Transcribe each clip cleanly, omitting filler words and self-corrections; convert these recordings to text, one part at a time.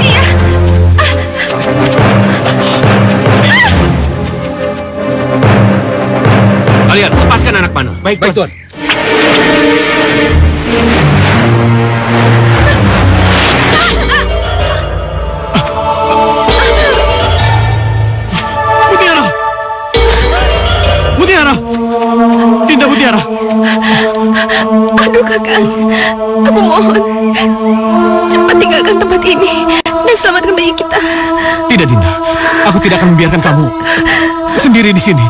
Iya. Kalian lepaskan anak panah. Baik, Tuan. Mutiara! Mutiara! Dinda Mutiara! Aduh Kakang, aku mohon cepat tinggalkan tempat ini dan selamatkan bayi kita. Tidak, Dinda. Aku tidak akan membiarkan kamu sendiri di sini.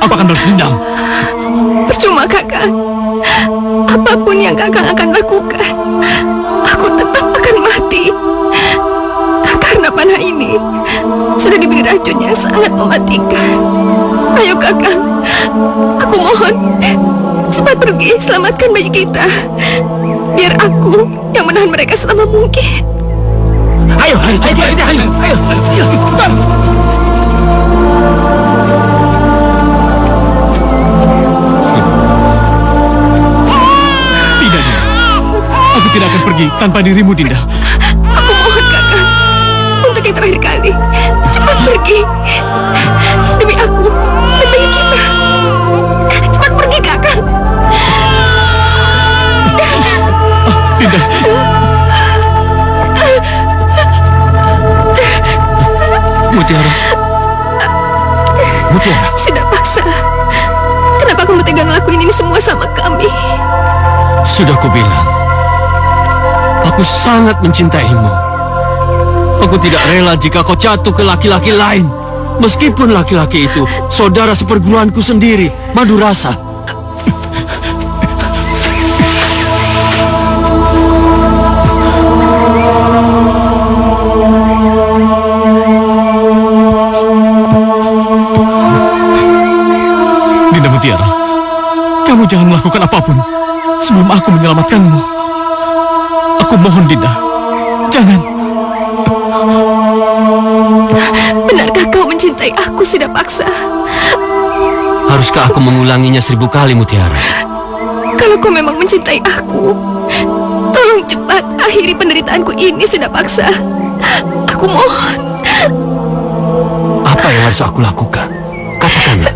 Aku akan balas dendam. Percuma Kakang. Apapun yang Kakang akan lakukan, aku tetap akan mati. Karena panah ini sudah diberi racun yang sangat mematikan. Ayo Kakang, aku mohon cepat pergi, selamatkan bayi kita. Biar aku yang menahan mereka selama mungkin. Ayo, ayo. Tidak, Dinda. Aku tidak akan pergi tanpa dirimu, Dinda. Aku mohon Kakang, untuk yang terakhir kali, cepat pergi. Demi aku dan bayi kita. Cepat pergi Kakang. Dinda. Mutiara. Mutiara. Sudah paksa. Kenapa kamu tega ngelakuin ini semua sama kami? Sudah kubilang, aku sangat mencintaimu. Aku tidak rela jika kau jatuh ke laki-laki lain. Meskipun laki-laki itu saudara seperguruanku sendiri, Madurasa. Dinda Mutiara, kamu jangan melakukan apapun sebelum aku menyelamatkanmu. Aku mohon, Dinda, jangan. Benarkah kau mencintai aku, Sidapaksa? Haruskah aku mengulanginya 1000 kali, Mutiara? Kalau kau memang mencintai aku, tolong cepat akhiri penderitaanku ini, Sidapaksa. Aku mohon. Apa yang harus aku lakukan? Katakanlah.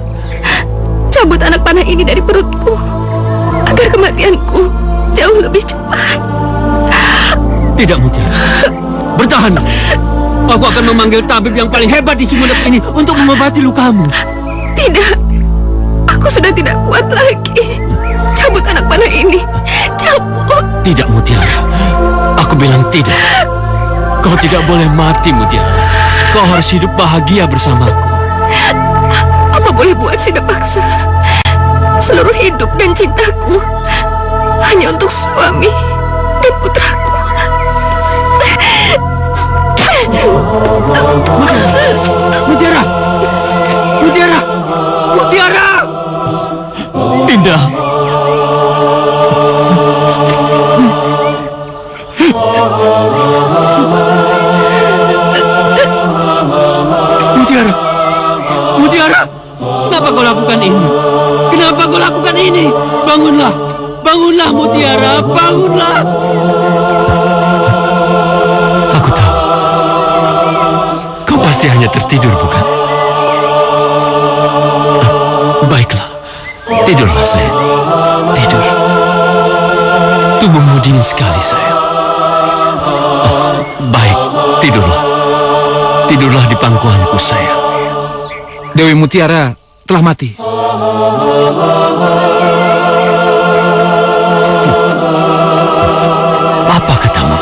Cabut anak panah ini dari perutku, agar kematianku jauh lebih cepat. Tidak, Mutiara. Bertahan. Aku akan memanggil tabib yang paling hebat di Sumenep ini untuk mengobati lukamu. Tidak, aku sudah tidak kuat lagi. Cabut anak panah ini, cabut. Tidak, Mutiara. Aku bilang tidak. Kau tidak boleh mati, Mutiara. Kau harus hidup bahagia bersamaku. Apa boleh buat Sidapaksa? Seluruh hidup dan cintaku hanya untuk suami dan putraku. Mutiara! Mutiara! Mutiara! Dinda. Mutiara! Mutiara! Kenapa kau lakukan ini? Kenapa kau lakukan ini? Bangunlah! Bangunlah, Mutiara! Bangunlah! Aku tahu. Kau pasti hanya tertidur, bukan? Baiklah. Tidurlah, sayang. Tidur. Tubuhmu dingin sekali, sayang. Baik, tidurlah. Tidurlah di pangkuanku, sayang. Dewi Mutiara telah mati. Apa katamu?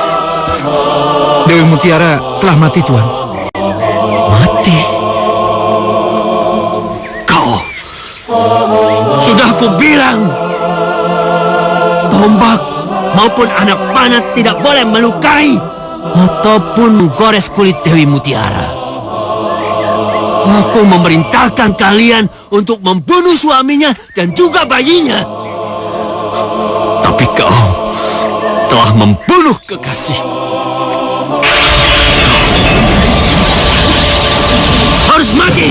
Dewi Mutiara telah mati, Tuan. Mati? Kau! Sudah kubilang! Tombak maupun anak panah tidak boleh melukai ataupun menggores kulit Dewi Mutiara. Aku memerintahkan kalian untuk membunuh suaminya dan juga bayinya. Tapi kau telah membunuh kekasihku. Harus mati!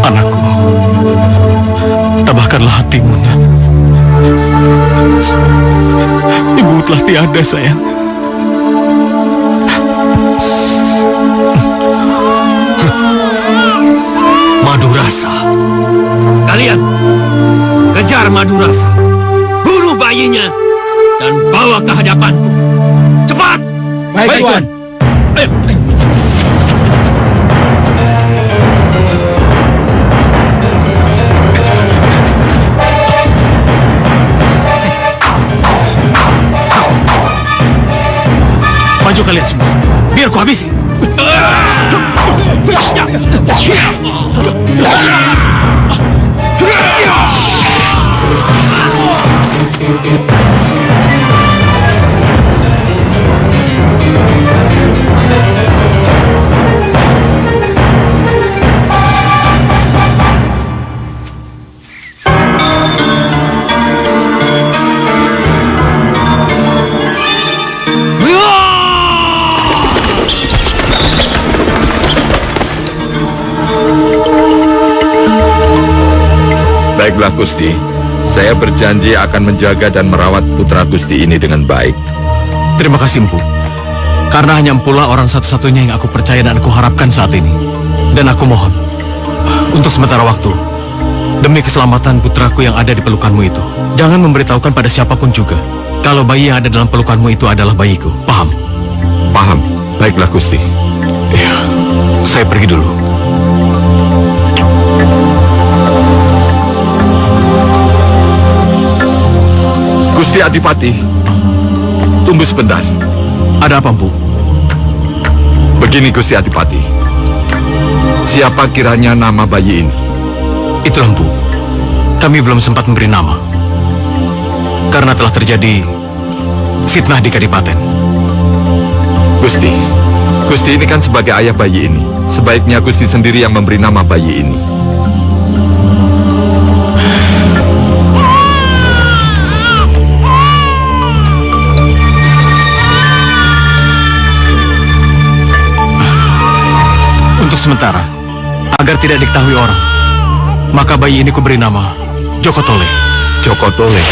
Anakku, Lembutkanlah hatimu, Nak. Ibu telah tiada, sayang. Madurasa. Kalian kejar Madurasa. Bunuh bayinya dan bawa ke hadapanku. Cepat! Baik, Tuan. Ayo. Maju kalian semua. Biar ku habisi. Baiklah Gusti, saya berjanji akan menjaga dan merawat putra Gusti ini dengan baik. Terima kasih, Empu. Karena hanya Empulah orang satu-satunya yang aku percaya dan aku harapkan saat ini. Dan aku mohon, untuk sementara waktu, demi keselamatan putraku yang ada di pelukanmu itu, jangan memberitahukan pada siapapun juga kalau bayi yang ada dalam pelukanmu itu adalah bayiku. Paham? Paham. Baiklah Gusti. Ya, saya pergi dulu. Gusti Adipati, tunggu sebentar. Ada apa, Empu? Begini Gusti Adipati, siapa kiranya nama bayi ini? Itulah, Empu. Kami belum sempat memberi nama. Karena telah terjadi fitnah di Kadipaten. Gusti ini kan sebagai ayah bayi ini. Sebaiknya Gusti sendiri yang memberi nama bayi ini. Untuk sementara, agar tidak diketahui orang, maka bayi ini kuberi nama Joko Tole. Joko Tole.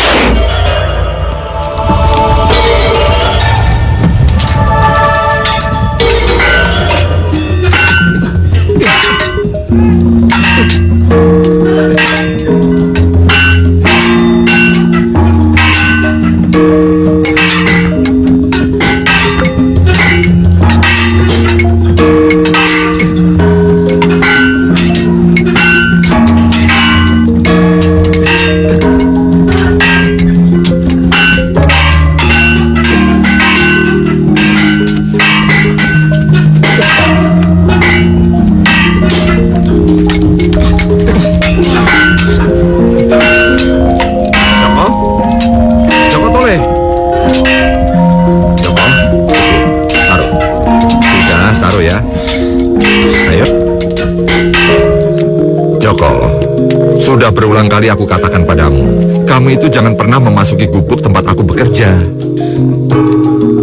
Sudah berulang kali aku katakan padamu, kamu itu jangan pernah memasuki gubuk tempat aku bekerja.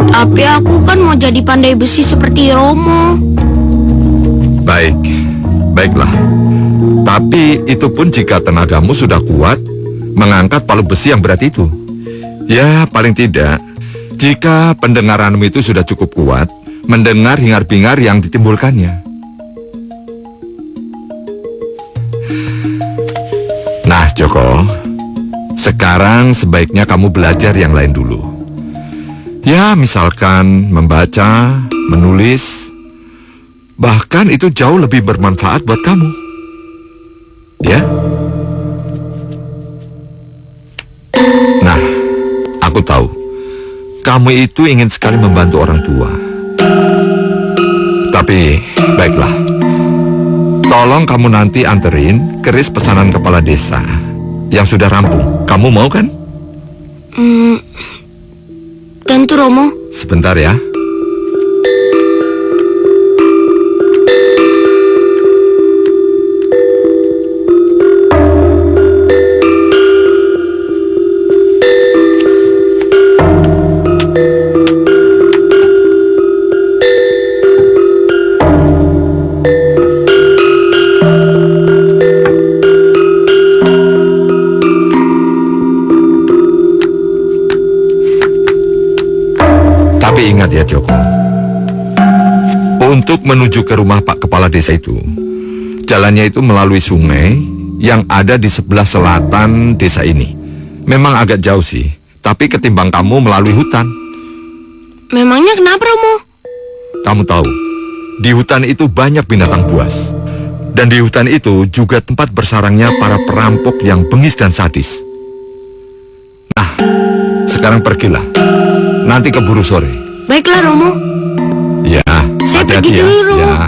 Tapi aku kan mau jadi pandai besi seperti Romo. Baiklah. Tapi itu pun jika tenagamu sudah kuat mengangkat palu besi yang berat itu. Ya, paling tidak, jika pendengaranmu itu sudah cukup kuat mendengar hingar-bingar yang ditimbulkannya. Nah, Joko, sekarang sebaiknya kamu belajar yang lain dulu. Ya, misalkan membaca, menulis, bahkan itu jauh lebih bermanfaat buat kamu. Ya? Nah, aku tahu, kamu itu ingin sekali membantu orang tua. Tapi, baiklah. Tolong kamu nanti anterin keris pesanan kepala desa yang sudah rampung. Kamu mau kan? Tentu, Romo. Sebentar ya. Tapi ingat ya Joko, untuk menuju ke rumah Pak Kepala Desa itu, jalannya itu melalui sungai yang ada di sebelah selatan desa ini. Memang agak jauh sih, tapi ketimbang kamu melalui hutan. Memangnya kenapa, Romo? Kamu tahu, di hutan itu banyak binatang buas. Dan di hutan itu juga tempat bersarangnya para perampok yang bengis dan sadis. Nah, sekarang pergilah. Nanti keburu sore. Baiklah, Romo. Ya, Saya hati-hati pergi ya. dulu, Romo. Ya.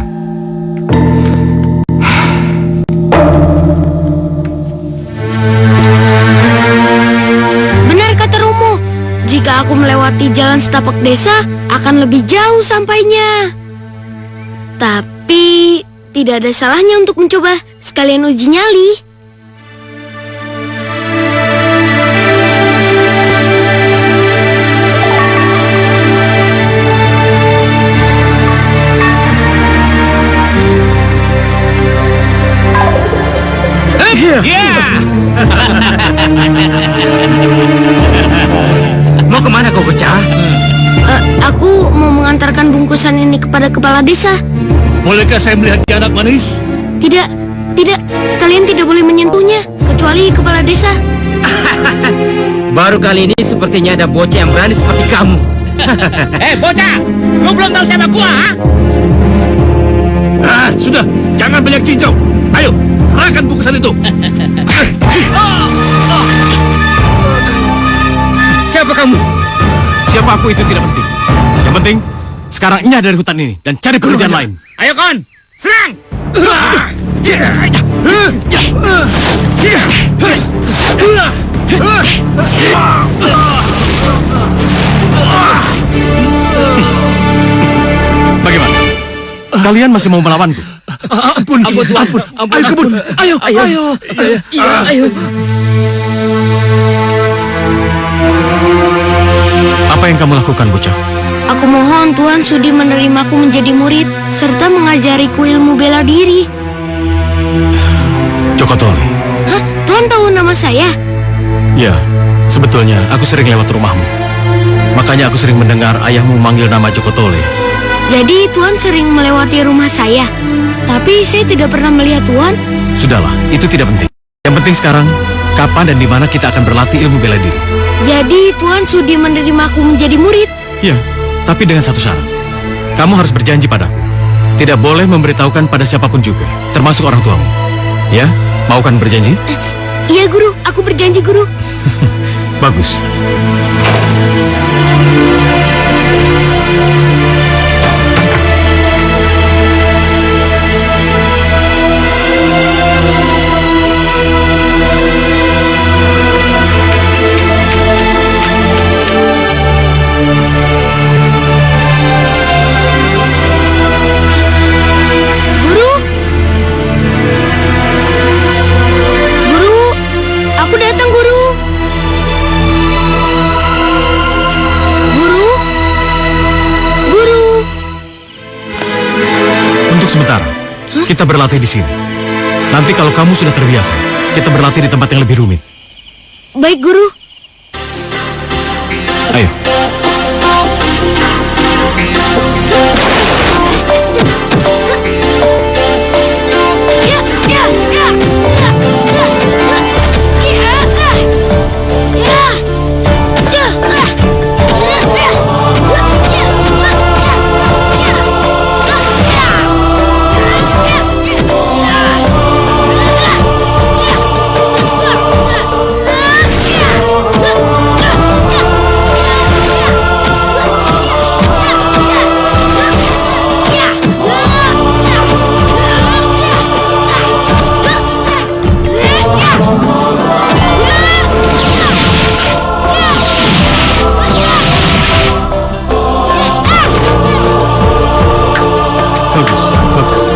Benar kata Romo. Jika aku melewati jalan setapak desa, akan lebih jauh sampainya. Tapi tidak ada salahnya untuk mencoba, sekalian uji nyali. Mau kemana kau bocah? Aku mau mengantarkan bungkusan ini kepada kepala desa. Bolehkah saya melihat anak manis? Tidak, tidak, kalian tidak boleh menyentuhnya, kecuali kepala desa. Baru kali ini sepertinya ada bocah yang berani seperti kamu. Bocah, lu belum tahu siapa gua, ha? Sudah, jangan banyak cincau. Ayo, serahkan bungkusan itu. Siapa kamu? Siapa aku itu tidak penting. Yang penting, sekarang nyah dari hutan ini dan cari pekerjaan lain. Ayo kon, serang! Bagaimana? Kalian masih mau melawanku? Ampun, ampun. Ayo kebun. Ayo. Ayo. Apa yang kamu lakukan, bocah? Aku mohon Tuhan sudi menerimaku menjadi murid, serta mengajariku ilmu bela diri. Joko Tole. Hah? Tuhan tahu nama saya? Ya, sebetulnya aku sering lewat rumahmu. Makanya aku sering mendengar ayahmu manggil nama Joko Tole. Jadi Tuhan sering melewati rumah saya. Tapi saya tidak pernah melihat Tuhan. Sudahlah, itu tidak penting. Yang penting sekarang, kapan dan di mana kita akan berlatih ilmu bela diri. Jadi Tuhan sudi menerimaku menjadi murid. Ya, tapi dengan satu syarat. Kamu harus berjanji padaku. Tidak boleh memberitahukan pada siapapun juga, termasuk orang tuamu. Ya, mau kan berjanji? Iya guru, aku berjanji guru. Bagus. Guru? Guru, aku datang guru. Guru? Guru? Untuk sementara, kita berlatih di sini. Nanti kalau kamu sudah terbiasa, kita berlatih di tempat yang lebih rumit. Baik guru. Ayo. Ya, ya, ya, ya, ya, ya, ya, ya, Bagus, bagus.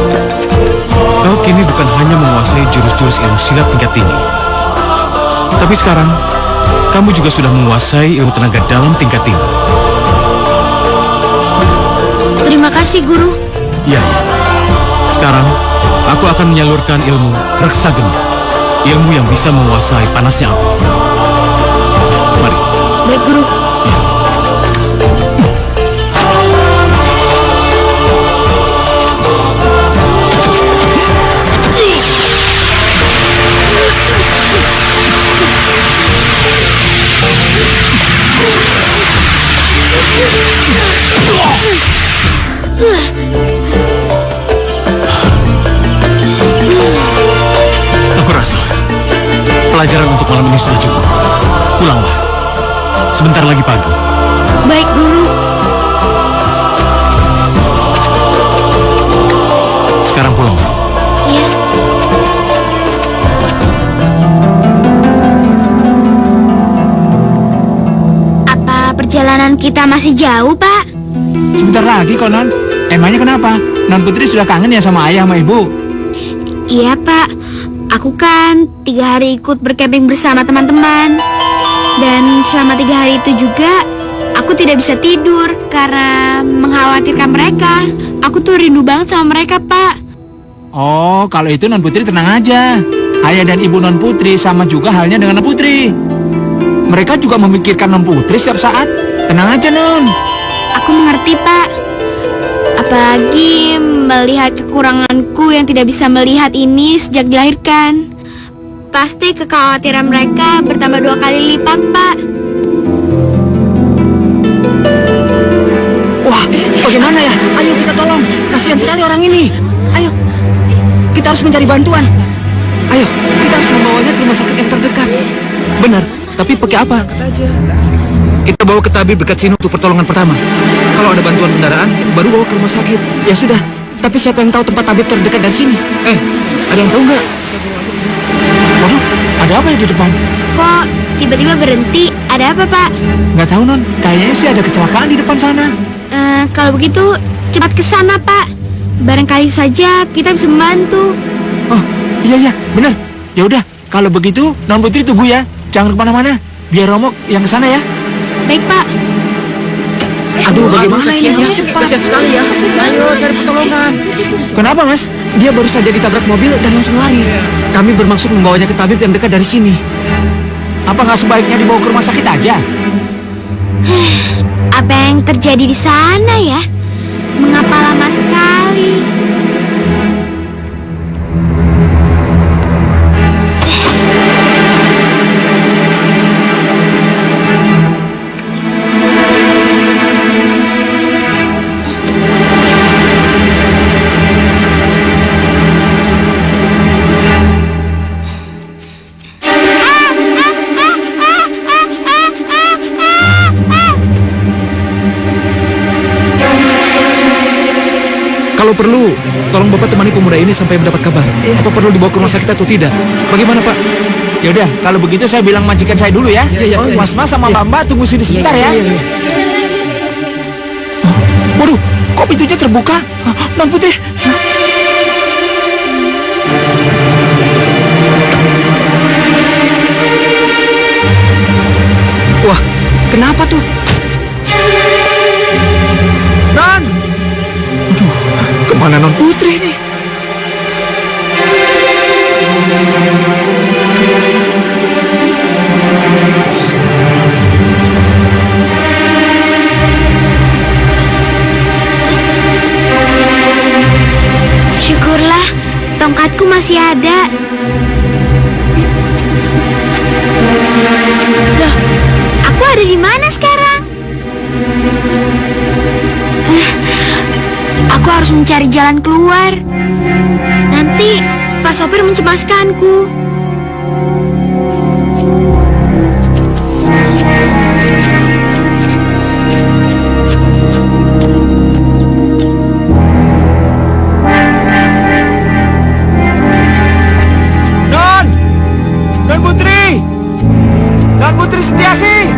Kau kini bukan hanya menguasai jurus-jurus ilmu silat tingkat tinggi. Tapi sekarang, kamu juga sudah menguasai ilmu tenaga dalam tingkat tinggi. Terima kasih guru. Iya, iya. Sekarang, aku akan menyalurkan ilmu reksa geni. Ilmu yang bisa menguasai panasnya api. Mari. Baik guru. Pelajaran untuk malam ini sudah cukup. Pulanglah. Sebentar lagi pagi. Baik, Guru. Sekarang pulang. Iya. Apa perjalanan kita masih jauh, Pak? Sebentar lagi kok, Non. Emangnya kenapa? Non Putri sudah kangen ya sama ayah sama ibu? Iya, Pak. Aku kan 3 hari ikut berkemping bersama teman-teman. Dan selama 3 hari itu juga aku tidak bisa tidur karena mengkhawatirkan mereka. Aku tuh rindu banget sama mereka, Pak. Oh, kalau itu Non Putri tenang aja. Ayah dan ibu Non Putri sama juga halnya dengan Non Putri. Mereka juga memikirkan Non Putri setiap saat. Tenang aja, Non. Aku mengerti, Pak. Apalagi melihat kekuranganku yang tidak bisa melihat ini sejak dilahirkan. Pasti kekhawatiran mereka bertambah 2 kali lipat, Pak. Wah, bagaimana ya? Ayo kita tolong. Kasihan sekali orang ini. Ayo, kita harus mencari bantuan. Ayo, kita harus membawanya ke rumah sakit yang terdekat. Benar, tapi pakai apa? Kita bawa ke tabib dekat sini untuk pertolongan pertama. Kalau ada bantuan kendaraan, baru bawa ke rumah sakit. Ya sudah, tapi siapa yang tahu tempat tabib terdekat dari sini? Ada yang tahu nggak? Waduh, ada apa ya di depan? Kok tiba-tiba berhenti? Ada apa, Pak? Nggak tahu, Non. Kayaknya sih ada kecelakaan di depan sana. Kalau begitu, cepat ke sana, Pak. Barangkali saja kita bisa membantu. Oh, iya, benar. Ya udah, kalau begitu, Non Putri tunggu ya. Jangan kemana-mana. Biar Romo yang ke sana ya. Baik, Pak. Aduh, bagaimana kasihan ini? ya. Kasihan sekali ya. Ayo cari pertolongan. Kenapa, Mas? Dia baru saja ditabrak mobil dan langsung lari. Kami bermaksud membawanya ke tabib yang dekat dari sini. Apa nggak sebaiknya dibawa ke rumah sakit aja? Apa yang terjadi di sana ya? Mengapa lama sekali? Kalau perlu, tolong Bapak temani pemuda ini sampai mendapat kabar. Apa perlu dibawa ke rumah sakit atau tidak? Bagaimana, Pak? Ya udah, kalau begitu saya bilang majikan saya dulu ya. Mas sama Mbak tunggu sini sebentar ya. Waduh, kok pintunya terbuka? Non Putri. Wah, kenapa tuh? Non! Aduh, kemana Non Putri ini? Syukurlah, tongkatku masih ada. Loh, aku ada di mana sekarang? Aku harus mencari jalan keluar. Nanti Pak sopir mencemaskanku. Non Putri! Non Putri Setiasi!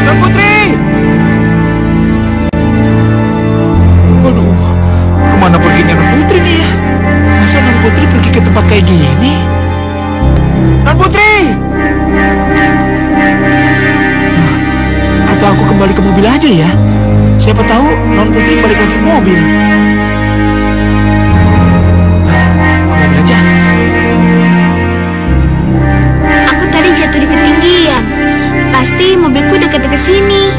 Non Putri! Waduh, kemana perginya Non Putri nih ya? Masa Non Putri pergi ke tempat kayak gini? Non Putri! Atau aku kembali ke mobil aja ya? Siapa tahu Non Putri balik lagi ke mobil. Ke mobil aja. Aku tadi jatuh di ketinggian. Pasti mobilku dekat-dekat sini.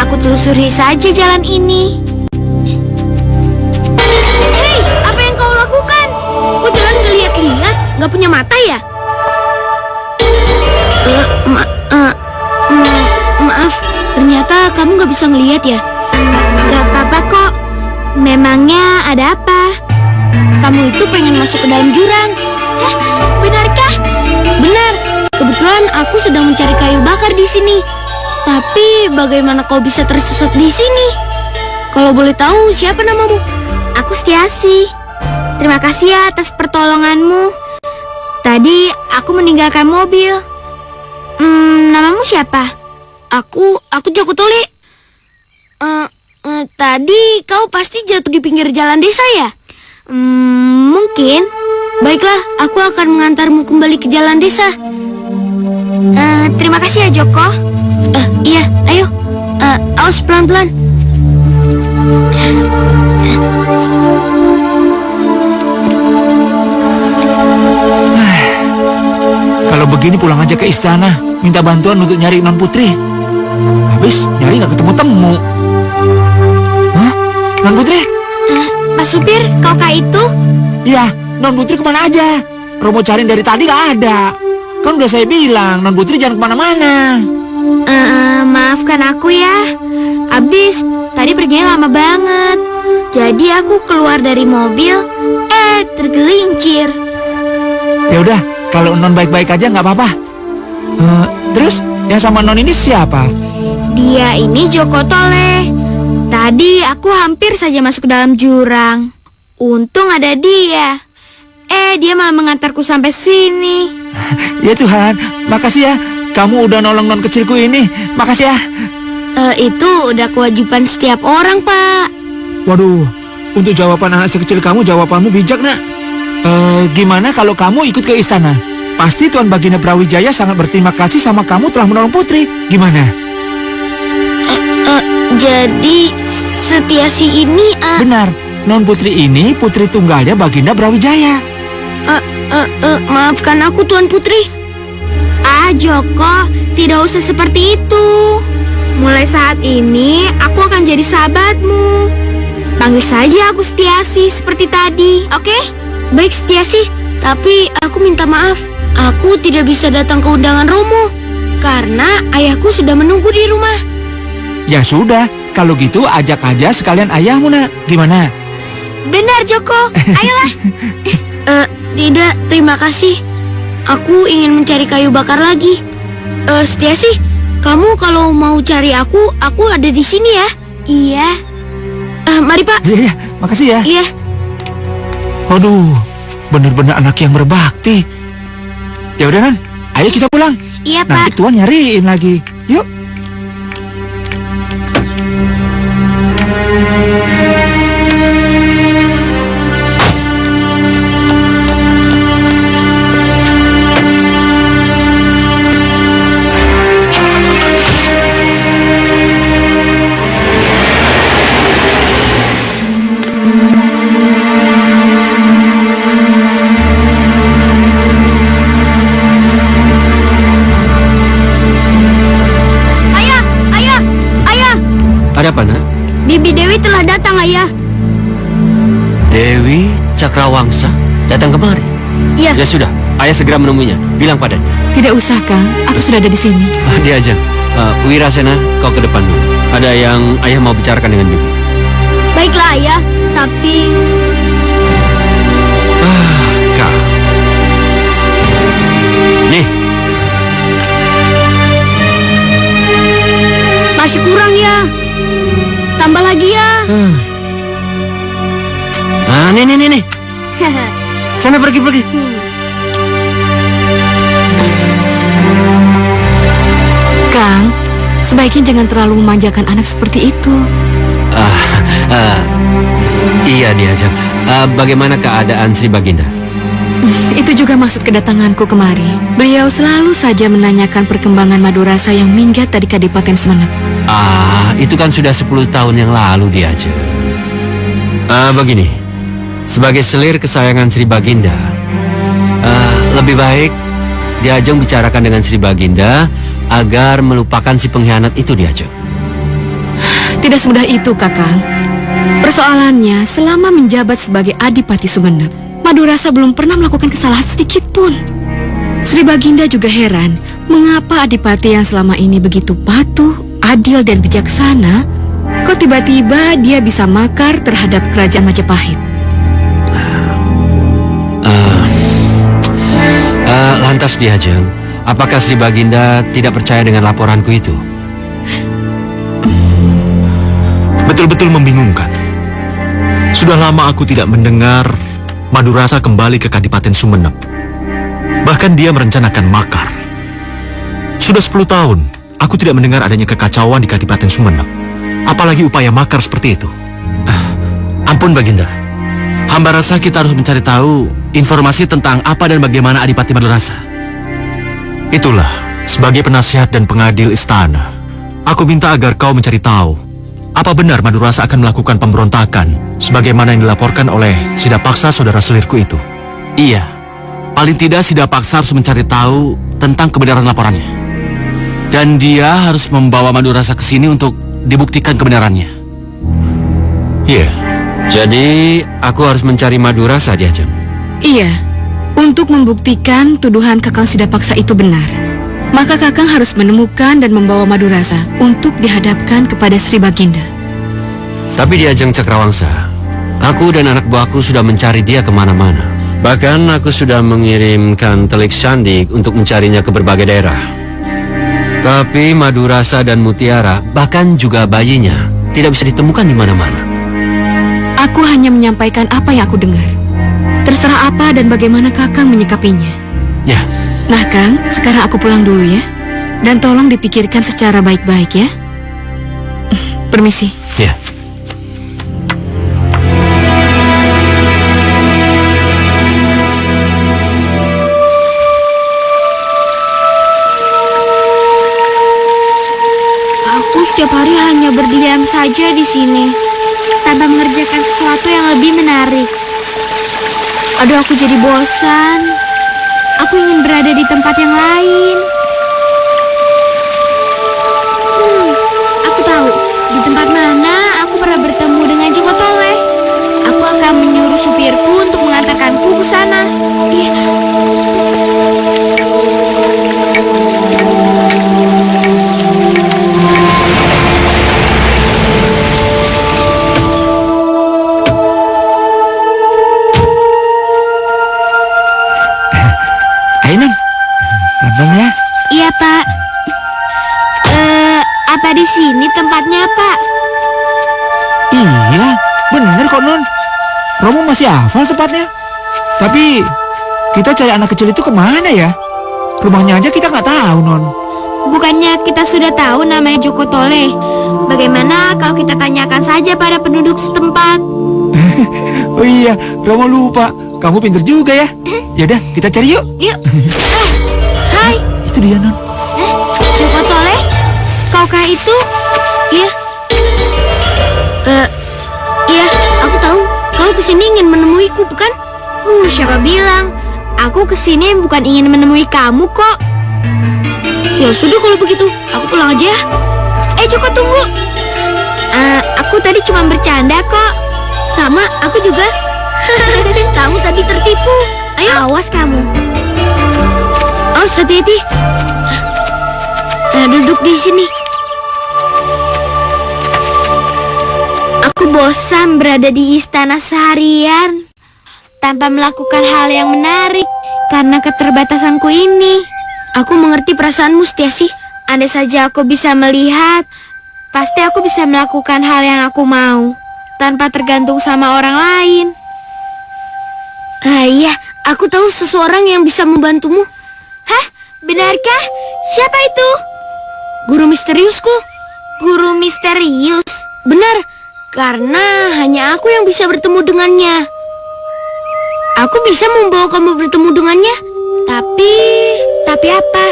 Aku telusuri saja jalan ini. Hei, apa yang kau lakukan? Kau jalan nggak lihat-lihat? Nggak punya mata ya? Maaf, ternyata kamu nggak bisa ngelihat ya? Gak apa-apa kok. Memangnya ada apa? Kamu itu pengen masuk ke dalam jurang? Beda sedang mencari kayu bakar di sini. Tapi bagaimana kau bisa tersesat di sini? Kalau boleh tahu, siapa namamu? Aku Setiasi. Terima kasih ya atas pertolonganmu. Tadi aku meninggalkan mobil. Namamu siapa? Aku Joko Tole. Tadi kau pasti jatuh di pinggir jalan desa ya? Mungkin. Baiklah, aku akan mengantarmu kembali ke jalan desa. Terima kasih ya Joko. Iya, ayo. Awas pelan-pelan. Kalau begini pulang aja ke istana, minta bantuan untuk nyari Non Putri. Habis nyari nggak ketemu-temu. Hah? Non Putri? Pak Supir, kau kah itu? Ya, Non Putri kemana aja? Romo cariin dari tadi nggak ada. Kan udah saya bilang, Non Putri jangan kemana-mana. Maafkan aku ya. Abis, tadi perginya lama banget. Jadi aku keluar dari mobil, tergelincir. Ya udah, kalau Non baik-baik aja nggak apa-apa. Terus yang sama Non ini siapa? Dia ini Joko Tole. Tadi aku hampir saja masuk ke dalam jurang. Untung ada dia. Dia malah mengantarku sampai sini. Ya Tuhan, makasih ya. Kamu udah nolong Non kecilku ini. Makasih ya. Itu udah kewajiban setiap orang, Pak. Waduh, untuk jawaban anak sekecil kamu, jawabanmu bijak, Nak. Gimana kalau kamu ikut ke istana? Pasti Tuan Baginda Brawijaya sangat berterima kasih sama kamu telah menolong Putri. Gimana? Jadi Setiasi ini Benar, Non Putri ini putri tunggalnya Baginda Brawijaya. Maafkan aku Tuan Putri. Joko, tidak usah seperti itu. Mulai saat ini aku akan jadi sahabatmu. Panggil saja aku Setiasi seperti tadi, oke? Baik Setiasi, tapi aku minta maaf. Aku tidak bisa datang ke undangan Romo karena ayahku sudah menunggu di rumah. Ya sudah, kalau gitu ajak aja sekalian ayahmu, Nak. Gimana? Benar Joko, ayolah. Tidak, terima kasih. Aku ingin mencari kayu bakar lagi. Setiasi, kamu kalau mau cari aku ada di sini ya. Iya. Mari Pak. Iya, makasih ya. Iya. Waduh, bener-bener anak yang berbakti. Ya udah Nan, ayo kita pulang. Iya Nanti Pak. Tuan nyariin lagi. Yuk. Ada apa, Nak? Bibi Dewi telah datang, Ayah. Dewi Cakrawangsa datang kemari. Iya. Ya sudah, ayah segera menemuinya. Bilang padanya. Tidak usah, Kang. Aku sudah ada di sini. Dia aja. Wirasena, kau ke depan dulu. Ada yang ayah mau bicarakan dengan Bibi. Baiklah, Ayah. Tapi Kak. Nih, masih kurang ya. Tambah lagi ya. nih. Sana pergi. Kang, sebaiknya jangan terlalu memanjakan anak seperti itu. Iya Diajeng. Bagaimana keadaan Sri Baginda? Itu juga maksud kedatanganku kemari. Beliau selalu saja menanyakan perkembangan Madurasa yang minggat dari Kadipaten Sumenep. Itu kan sudah 10 tahun yang lalu Diajeng. Begini, sebagai selir kesayangan Sri Baginda, lebih baik Diajeng bicarakan dengan Sri Baginda agar melupakan si pengkhianat itu Diajeng. Tidak semudah itu, Kakang. Persoalannya, selama menjabat sebagai Adipati Sumenep, Madurasa belum pernah melakukan kesalahan sedikit pun. Sri Baginda juga heran mengapa Adipati yang selama ini begitu patuh, adil dan bijaksana, kok tiba-tiba dia bisa makar terhadap kerajaan Majapahit. Lantas Diajeng, apakah Sri Baginda tidak percaya dengan laporanku itu? Betul-betul membingungkan. Sudah lama aku tidak mendengar Madurasa kembali ke Kadipaten Sumenep. Bahkan dia merencanakan makar. Sudah 10 tahun, aku tidak mendengar adanya kekacauan di Kadipaten Sumenep. Apalagi upaya makar seperti itu. Ampun Baginda, hamba rasa kita harus mencari tahu informasi tentang apa dan bagaimana Adipati Madurasa. Itulah, sebagai penasihat dan pengadil istana, aku minta agar kau mencari tahu apa benar Madurasa akan melakukan pemberontakan sebagaimana yang dilaporkan oleh Sidapaksa saudara selirku itu. Iya, paling tidak Sidapaksa harus mencari tahu tentang kebenaran laporannya. Dan dia harus membawa Madurasa ke sini untuk dibuktikan kebenarannya. Iya. Jadi, aku harus mencari Madurasa di Ajeng. Iya, untuk membuktikan tuduhan Kakang Sidapaksa itu benar, maka Kakang harus menemukan dan membawa Madurasa untuk dihadapkan kepada Sri Baginda. Tapi di Ajeng Cakrawangsa, aku dan anak buahku sudah mencari dia kemana-mana. Bahkan aku sudah mengirimkan telik sandik untuk mencarinya ke berbagai daerah. Tapi Madurasa dan Mutiara, bahkan juga bayinya, tidak bisa ditemukan di mana-mana. Aku hanya menyampaikan apa yang aku dengar. Terserah apa dan bagaimana Kakang menyikapinya. Ya, Nah Kang, sekarang aku pulang dulu ya. Dan tolong dipikirkan secara baik-baik ya. Permisi. ya. Aku setiap hari hanya berdiam saja di sini, tanpa mengerjakan sesuatu yang lebih menarik. Aduh, aku jadi bosan. Aku ingin berada di tempat yang lain. Aku tahu di tempat mana aku pernah bertemu dengan Joko Tole. Aku akan menyuruh supirku untuk mengantarkanku ke sana. Iya. Ayo, Non. Pelan-pelan ya. Iya, Pak. Apa di sini tempatnya, Pak? Iya, bener kok, Non. Romo masih hafal tempatnya. Tapi, kita cari anak kecil itu kemana ya? Rumahnya aja kita nggak tahu, Non. Bukannya kita sudah tahu namanya Joko Tole? Bagaimana kalau kita tanyakan saja pada penduduk setempat? Oh iya, Romo lupa. Kamu pinter juga ya. Yaudah, kita cari yuk. Yuk. Hai. Itu dia, Non. Joko Tole? Kaukah itu? Iya. Iya, aku tahu. Kau kesini ingin menemuiku, bukan? Siapa bilang? Aku kesini bukan ingin menemui kamu kok. Ya sudah kalau begitu, aku pulang aja. Joko tunggu. Aku tadi cuma bercanda kok. Sama, aku juga. Kamu tadi tertipu. Ayo, awas kamu. Awas, hati-hati. Duduk di sini. Aku bosan berada di istana seharian tanpa melakukan hal yang menarik karena keterbatasanku ini. Aku mengerti perasaanmu, Setiasi. Andai saja aku bisa melihat, pasti aku bisa melakukan hal yang aku mau tanpa tergantung sama orang lain. Iya, aku tahu seseorang yang bisa membantumu. Hah? Benarkah? Siapa itu? Guru misteriusku. Guru misterius? Benar, karena hanya aku yang bisa bertemu dengannya. Aku bisa membawa kamu bertemu dengannya. Tapi apa?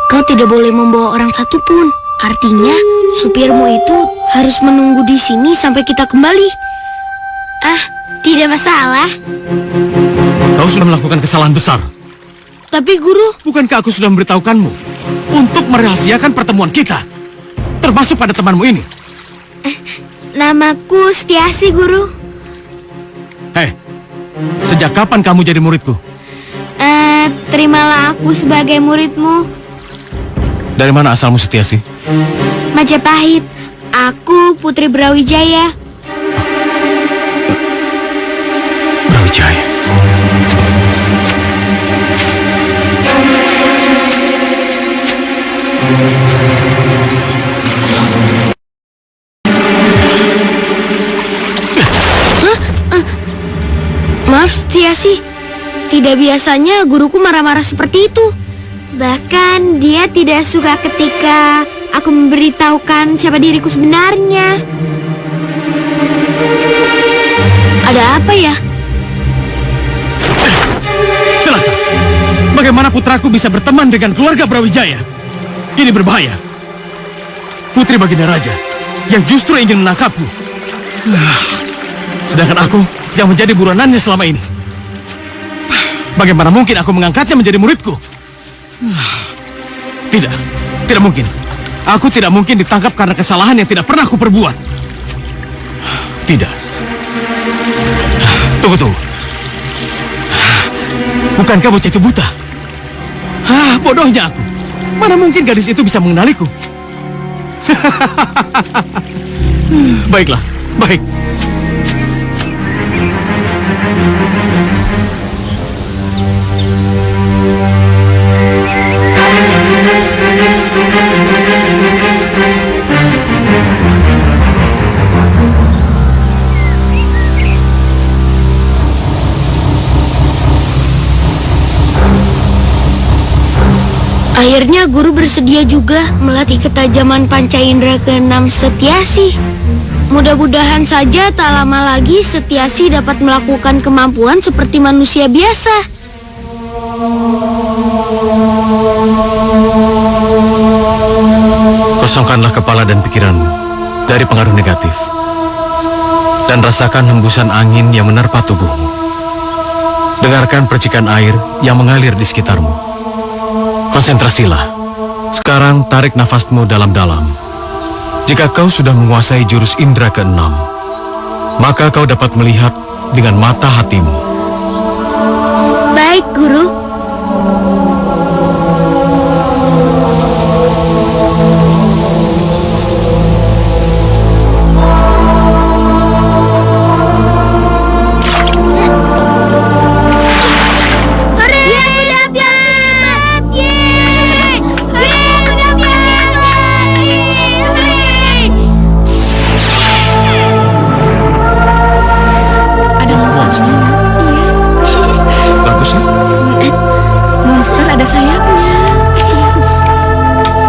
Kau tidak boleh membawa orang satupun. Artinya, supirmu itu harus menunggu di sini sampai kita kembali. Tidak masalah. Kau sudah melakukan kesalahan besar. Tapi guru, Bukankah aku sudah memberitahukanmu untuk merahasiakan pertemuan kita, termasuk pada temanmu ini? namaku Setiasi, guru. Hei, sejak kapan kamu jadi muridku? Terimalah aku sebagai muridmu. Dari mana asalmu, Setiasi? Majapahit. Aku Putri Brawijaya. Brawijaya. Maaf, Setiasi. Tidak biasanya guruku marah-marah seperti itu. Bahkan dia tidak suka ketika aku memberitahukan siapa diriku sebenarnya. Ada apa ya? Celaka! Bagaimana putraku bisa berteman dengan keluarga Brawijaya? Ini berbahaya. Putri Baginda Raja yang justru ingin menangkapku. Sedangkan aku yang menjadi buronannya selama ini. Bagaimana mungkin aku mengangkatnya menjadi muridku? Tidak, tidak mungkin. Aku tidak mungkin ditangkap karena kesalahan yang tidak pernah aku perbuat. Tidak. Tunggu. Bukankah bocah itu buta? Bodohnya aku. Mana mungkin gadis itu bisa mengenaliku? Baiklah, baik. Akhirnya guru bersedia juga melatih ketajaman panca indera ke-6 Setiasi. Mudah-mudahan saja tak lama lagi Setiasi dapat melakukan kemampuan seperti manusia biasa. Kosongkanlah kepala dan pikiranmu dari pengaruh negatif. Dan rasakan hembusan angin yang menerpa tubuhmu. Dengarkan percikan air yang mengalir di sekitarmu. Konsentrasilah. Sekarang tarik nafasmu dalam-dalam. Jika kau sudah menguasai jurus indera ke-6, maka kau dapat melihat dengan mata hatimu. Baik, Guru.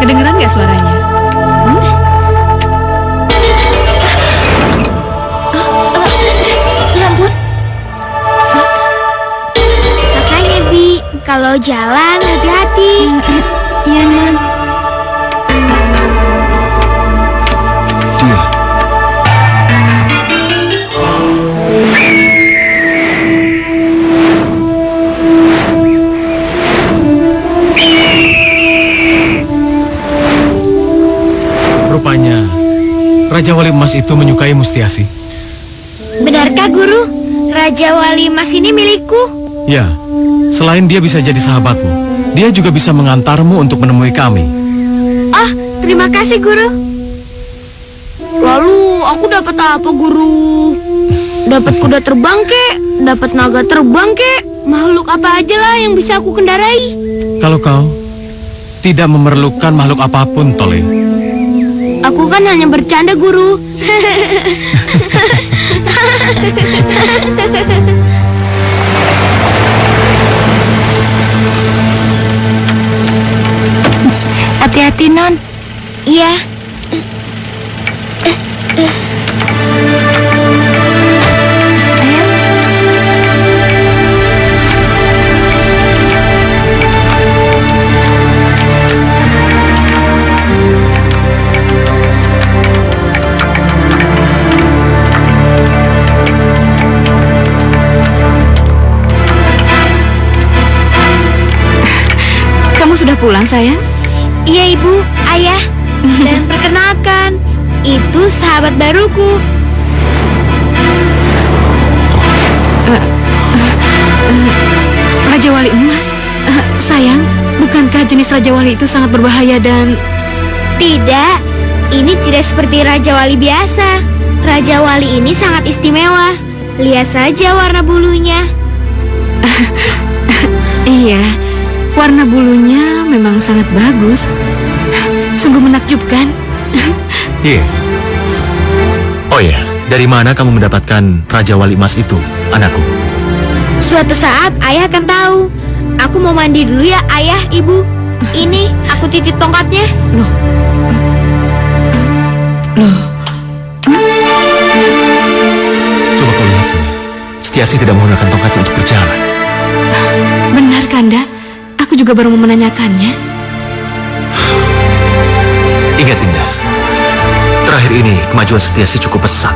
Kedengeran gak suaranya? Rambut. Makanya, Bi, kalau jalan hati-hati. Iya, Nan. Rupanya, Raja Wali Emas itu menyukai Mustiasi. Benarkah, Guru? Raja Wali Emas ini milikku? Ya, selain dia bisa jadi sahabatmu, dia juga bisa mengantarmu untuk menemui kami. Oh, terima kasih, Guru. Lalu aku dapat apa, Guru? Dapat kuda terbang, kek? Dapat naga terbang, kek? Makhluk apa aja lah yang bisa aku kendarai. Kalau kau tidak memerlukan makhluk apapun, Tole. Aku kan hanya bercanda, Guru. Hati-hati, Non. Iya. Kamu sudah pulang, sayang? Iya, Ibu, Ayah. Dan perkenalkan, itu sahabat baruku. Raja Wali Emas. Sayang, bukankah jenis Raja Wali itu sangat berbahaya dan... Tidak, ini tidak seperti Raja Wali biasa. Raja Wali ini sangat istimewa. Lihat saja warna bulunya. Iya, warna bulunya memang sangat bagus. Sungguh menakjubkan. Iya. Oh iya, dari mana kamu mendapatkan Raja Wali Emas itu, anakku? Suatu saat ayah akan tahu. Aku mau mandi dulu ya, ayah, ibu. Ini aku titip tongkatnya. Coba kau lihat, Setiasi tidak menggunakan tongkatnya untuk berjalan. Benar, Kanda. Aku juga baru mau menanyakannya. Ingat, Dinda, terakhir ini kemajuan Setiasi cukup pesat.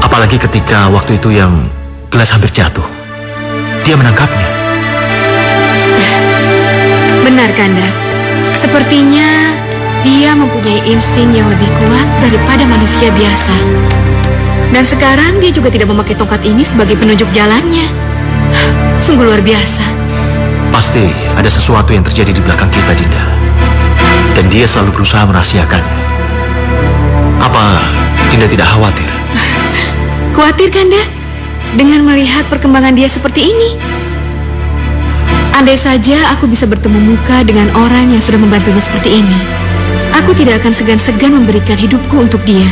Apalagi ketika waktu itu yang gelas hampir jatuh, dia menangkapnya. Benar, Kanda. Sepertinya dia mempunyai insting yang lebih kuat daripada manusia biasa. Dan sekarang dia juga tidak memakai tongkat ini sebagai penunjuk jalannya. Sungguh luar biasa. Pasti ada sesuatu yang terjadi di belakang kita, Dinda. Dan dia selalu berusaha merahasiakannya. Apa Dinda tidak khawatir? Khawatir, Kanda? Dengan melihat perkembangan dia seperti ini. Andai saja aku bisa bertemu muka dengan orang yang sudah membantunya seperti ini, aku tidak akan segan-segan memberikan hidupku untuk dia.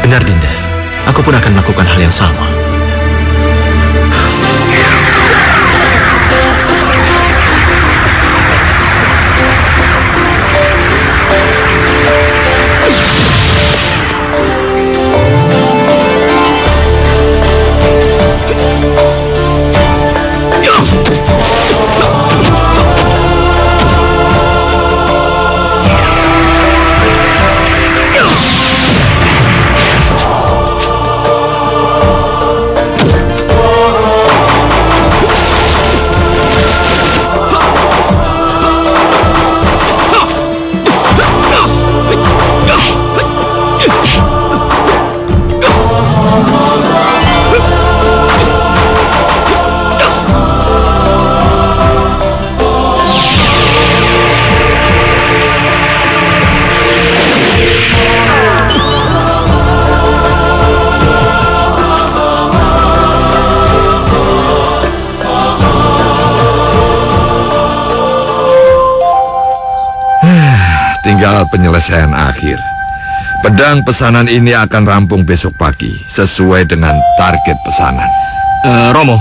Benar, Dinda. Aku pun akan melakukan hal yang sama. Tinggal penyelesaian akhir. Pedang pesanan ini akan rampung besok pagi sesuai dengan target pesanan. Romo,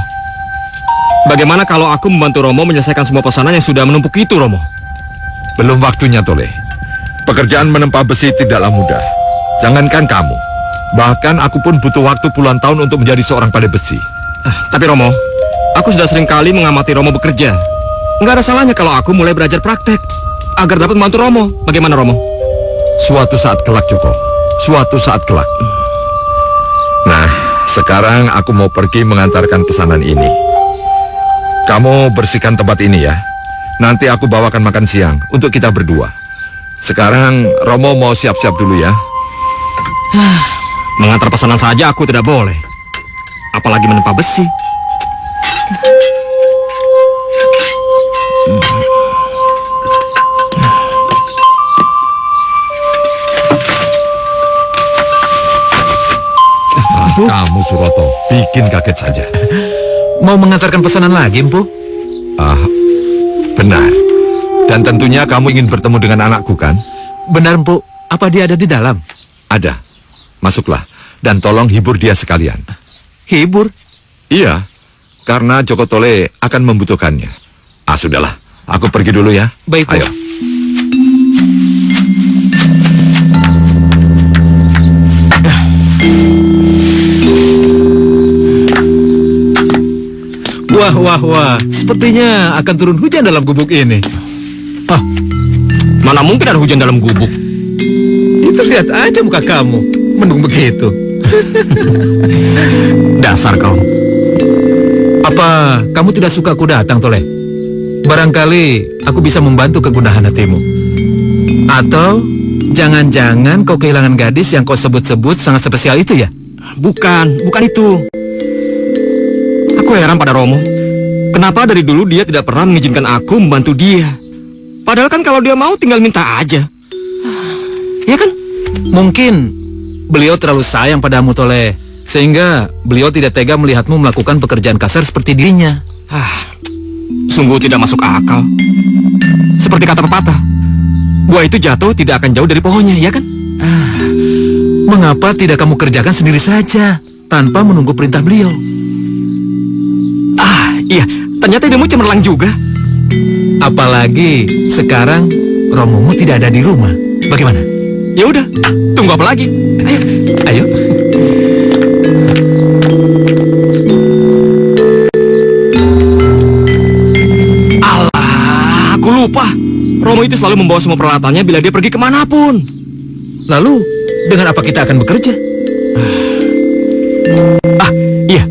bagaimana kalau aku membantu Romo menyelesaikan semua pesanan yang sudah menumpuk itu, Romo? Belum waktunya, Tole. Pekerjaan menempa besi tidaklah mudah. Jangankan kamu, bahkan aku pun butuh waktu puluhan tahun untuk menjadi seorang pandai besi. Tapi Romo, aku sudah sering kali mengamati Romo bekerja. Nggak ada salahnya kalau aku mulai belajar praktek agar dapat membantu Romo. Bagaimana, Romo? Suatu saat kelak, Joko. Suatu saat kelak. Nah, sekarang aku mau pergi mengantarkan pesanan ini. Kamu bersihkan tempat ini ya. Nanti aku bawakan makan siang untuk kita berdua. Sekarang Romo mau siap-siap dulu ya. Mengantar pesanan saja aku tidak boleh. Apalagi menempa besi. Kamu, Suroto, bikin kaget saja. Mau mengantarkan pesanan lagi, Empu? Benar. Dan tentunya kamu ingin bertemu dengan anakku, kan? Benar, Empu. Apa dia ada di dalam? Ada. Masuklah. Dan tolong hibur dia sekalian. Hibur? Iya. Karena Joko Tole akan membutuhkannya. Sudahlah. Aku pergi dulu ya. Baik, Bu. Ayo. Wah. Sepertinya akan turun hujan dalam gubuk ini. Mana mungkin ada hujan dalam gubuk? Itu lihat aja muka kamu. Mendung begitu. Dasar kau. Apa kamu tidak suka aku datang, Tole? Barangkali aku bisa membantu kegundahan hatimu. Atau jangan-jangan kau kehilangan gadis yang kau sebut-sebut sangat spesial itu ya? Bukan itu. Aku heran pada Romo. Kenapa dari dulu dia tidak pernah mengizinkan aku membantu dia? Padahal kan kalau dia mau tinggal minta aja. Ya kan? Mungkin beliau terlalu sayang padamu, Tole, sehingga beliau tidak tega melihatmu melakukan pekerjaan kasar seperti dirinya. Sungguh tidak masuk akal. Seperti kata pepatah, buah itu jatuh tidak akan jauh dari pohonnya, ya kan? Mengapa tidak kamu kerjakan sendiri saja, tanpa menunggu perintah beliau? Iya, ternyata idemu cemerlang juga. Apalagi sekarang Romomu tidak ada di rumah. Bagaimana? Ya udah, tunggu apa lagi? Ayo. Alah, aku lupa. Romo itu selalu membawa semua peralatannya bila dia pergi kemanapun. Lalu, dengan apa kita akan bekerja? Iya,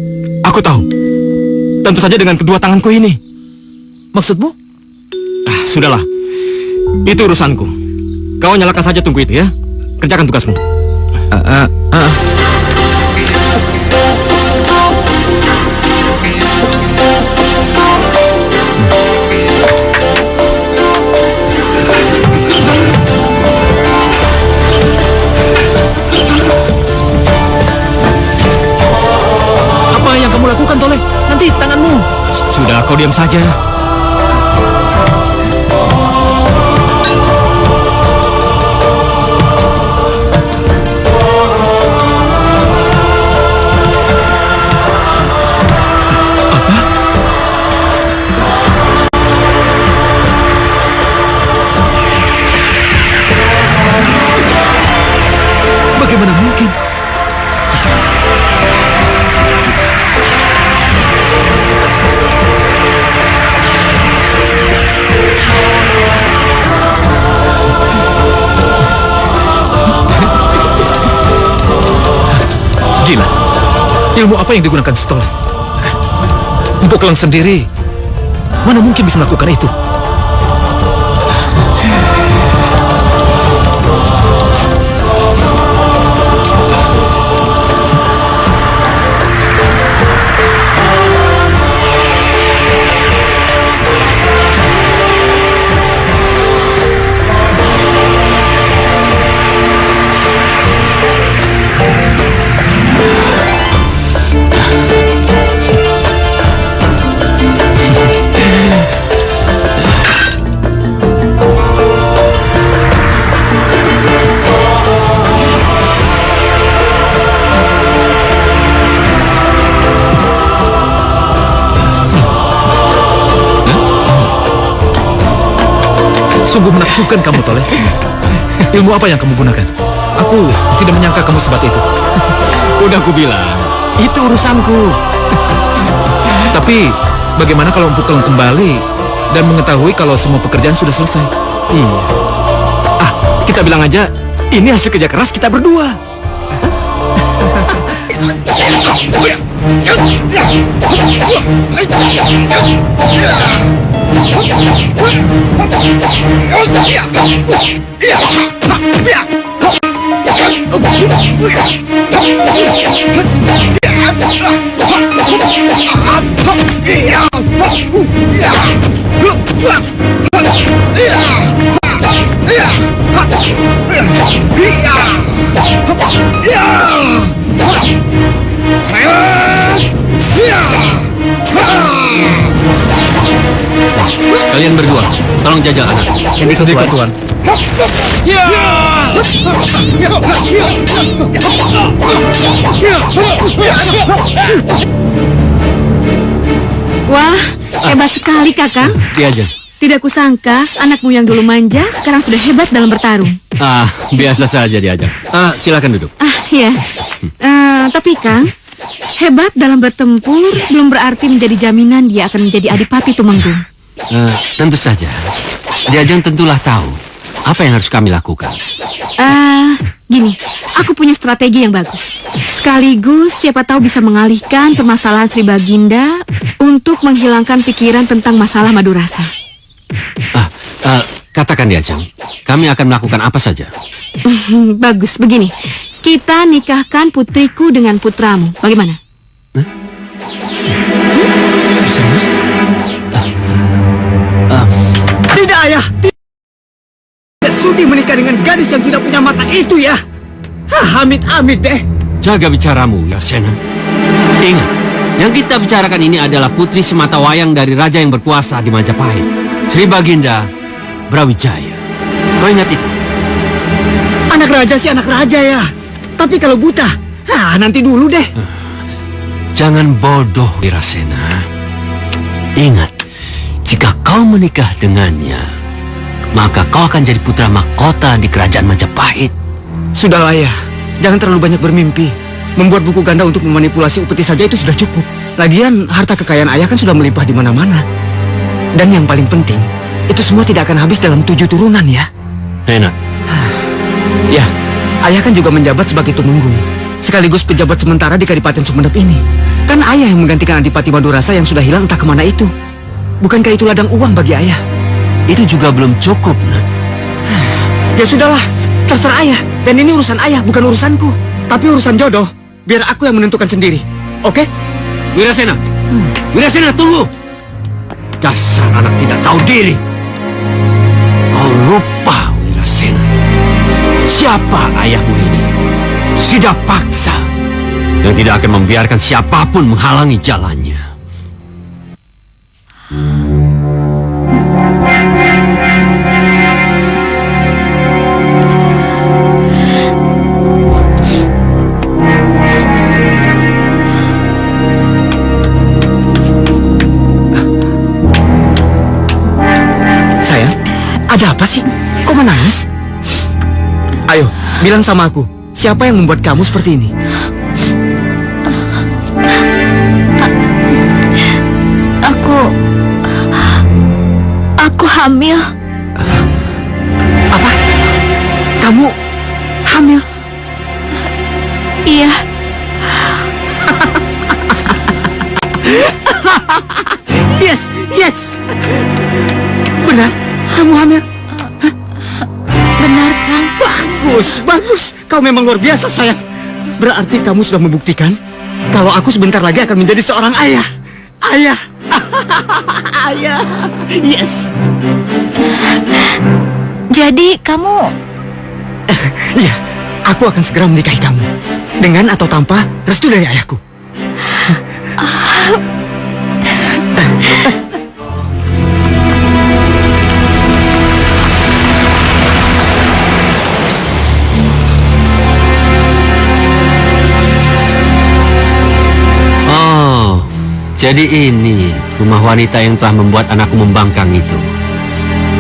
aku tahu. Tentu saja dengan kedua tanganku ini. Maksudmu? Sudahlah, itu urusanku. Kau nyalakan saja tungku itu ya. Kerjakan tugasmu. Apa yang kamu lakukan, Toleh? Nanti tanganmu. Sudah, kau diam saja. Bagaimana mungkin? Gila. Ilmu apa yang digunakan Stole? Empuk Lang sendiri. Mana mungkin bisa melakukan itu? Sungguh menakjubkan kamu, Toleh. Ilmu apa yang kamu gunakan? Aku tidak menyangka kamu sebat itu. Udah aku bilang, itu urusanku. Tapi, bagaimana kalau Empuk Lang kembali dan mengetahui kalau semua pekerjaan sudah selesai? Kita bilang aja, ini hasil kerja keras kita berdua. Kalian berdua, tolong jaga anak. Sendiri, Tuan. Wah, hebat sekali kakak. Diajak. Tidak kusangka anakmu yang dulu manja sekarang sudah hebat dalam bertarung. Biasa saja diajak. Silakan duduk. Ya. Tapi Kang, hebat dalam bertempur belum berarti menjadi jaminan dia akan menjadi adipati Tumenggung. Tentu saja. Diajeng tentulah tahu apa yang harus kami lakukan. Gini, aku punya strategi yang bagus. Sekaligus siapa tahu bisa mengalihkan permasalahan Sri Baginda untuk menghilangkan pikiran tentang masalah Madurasa. Katakan Diajeng, kami akan melakukan apa saja. Bagus, begini. Kita nikahkan putriku dengan putramu. Bagaimana? Serius? Tidak, Ayah. Tidak sudi menikah dengan gadis yang tidak punya mata itu ya. Amit-amit deh. Jaga bicaramu, Yasena. Ingat, yang kita bicarakan ini adalah putri sematawayang dari raja yang berkuasa di Majapahit, Sri Baginda Brawijaya. Kau ingat itu? Anak raja sih anak raja ya. Tapi kalau buta, nanti dulu deh. Jangan bodoh, Wirasena. Ingat, jika kau menikah dengannya, maka kau akan jadi putra mahkota di kerajaan Majapahit. Sudahlah ya, jangan terlalu banyak bermimpi. Membuat buku ganda untuk memanipulasi upeti saja itu sudah cukup. Lagian harta kekayaan ayah kan sudah melimpah di mana-mana. Dan yang paling penting, itu semua tidak akan habis dalam 7 turunan ya. Enak. Ya, ayah kan juga menjabat sebagai tumenggung, sekaligus pejabat sementara di Kadipaten Sumedep ini. Kan ayah yang menggantikan Adipati Madurasa yang sudah hilang entah kemana itu. Bukankah itu ladang uang bagi ayah? Itu juga belum cukup, Nak. Ya sudahlah, terserah ayah. Dan ini urusan ayah, bukan urusanku. Tapi urusan jodoh, biar aku yang menentukan sendiri. Oke? Wirasena! Wirasena, tunggu! Dasar anak tidak tahu diri. Kau lupa, Wirasena. Siapa ayahmu ini? Sidapaksa yang tidak akan membiarkan siapapun menghalangi jalannya. Sayang, ada apa sih? Kok menangis? Ayo, bilang sama aku. Siapa yang membuat kamu seperti ini? Aku hamil. Apa? Kamu hamil? Iya. Yes, yes. Benar, kamu hamil. Benar, Kang. Bagus, bagus. Kau memang luar biasa, sayang. Berarti kamu sudah membuktikan kalau aku sebentar lagi akan menjadi seorang ayah. Ayah. Ayah. Yes. Jadi kamu... Iya, aku akan segera menikahi kamu. Dengan atau tanpa restu dari ayahku. Jadi ini rumah wanita yang telah membuat anakku membangkang itu.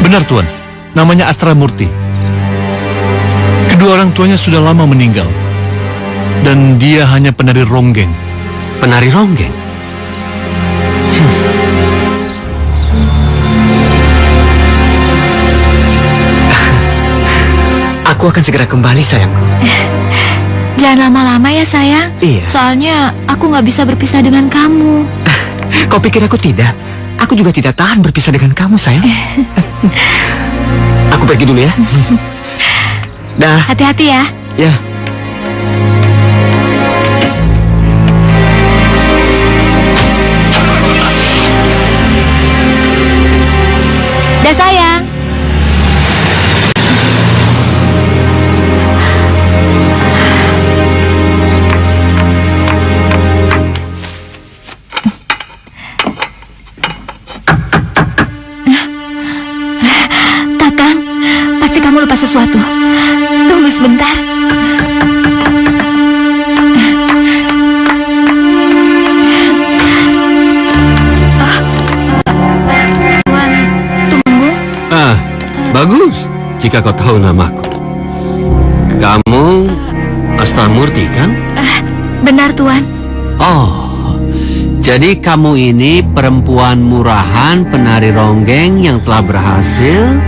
Benar, Tuan. Namanya Astra Murti. Kedua orang tuanya sudah lama meninggal. Dan dia hanya penari ronggeng. Penari ronggeng? Aku akan segera kembali, sayangku. Jangan lama-lama ya, sayang. Iya. Soalnya aku nggak bisa berpisah dengan kamu. Kau pikir aku tidak? Aku juga tidak tahan berpisah dengan kamu, sayang. Aku pergi dulu ya. Dah. Hati-hati ya. Ya. Dah, sayang. Kakang, pasti kamu lupa sesuatu. Tunggu sebentar. Tuan Tumenggung? Bagus jika kau tahu namaku. Kamu Astra Murti, kan? Benar, Tuan. Oh, jadi kamu ini perempuan murahan penari ronggeng yang telah berhasil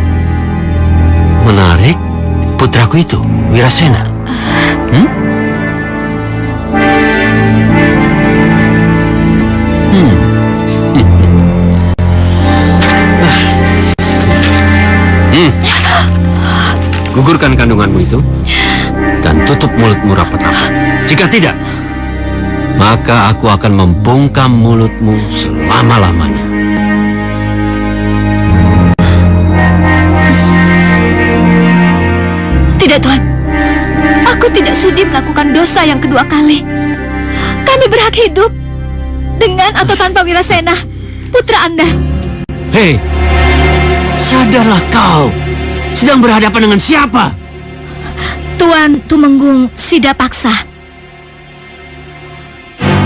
menarik putraku itu, Wirasena. Gugurkan kandunganmu itu dan tutup mulutmu rapat-rapat. Jika tidak, maka aku akan membungkam mulutmu selama-lamanya. Tidak, Tuan. Aku tidak sudi melakukan dosa yang kedua kali. Kami berhak hidup dengan atau tanpa Wirasena, putra Anda. Hei, sadarlah kau. sedang berhadapan dengan siapa? Tuan Tumenggung Sidapaksa.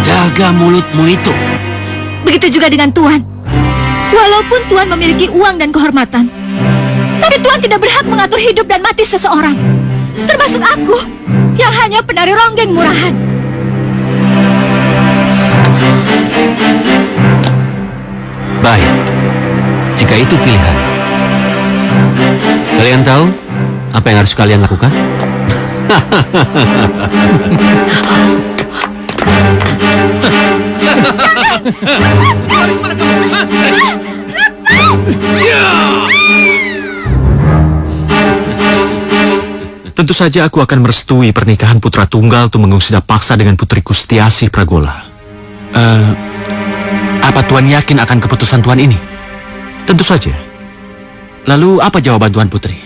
Jaga mulutmu itu. Begitu juga dengan Tuan. Walaupun Tuan memiliki uang dan kehormatan, tapi Tuan tidak berhak mengatur hidup dan mati seseorang. Termasuk aku, yang hanya penari ronggeng murahan. Baik, jika itu pilihan. Kalian tahu apa yang harus kalian lakukan? Tentu saja aku akan merestui pernikahan putra tunggal Tumenggung Sidapaksa dengan putriku Setiasih Pragola. Apa Tuan yakin akan keputusan Tuan ini? Tentu saja. Lalu apa jawaban Tuan Putri?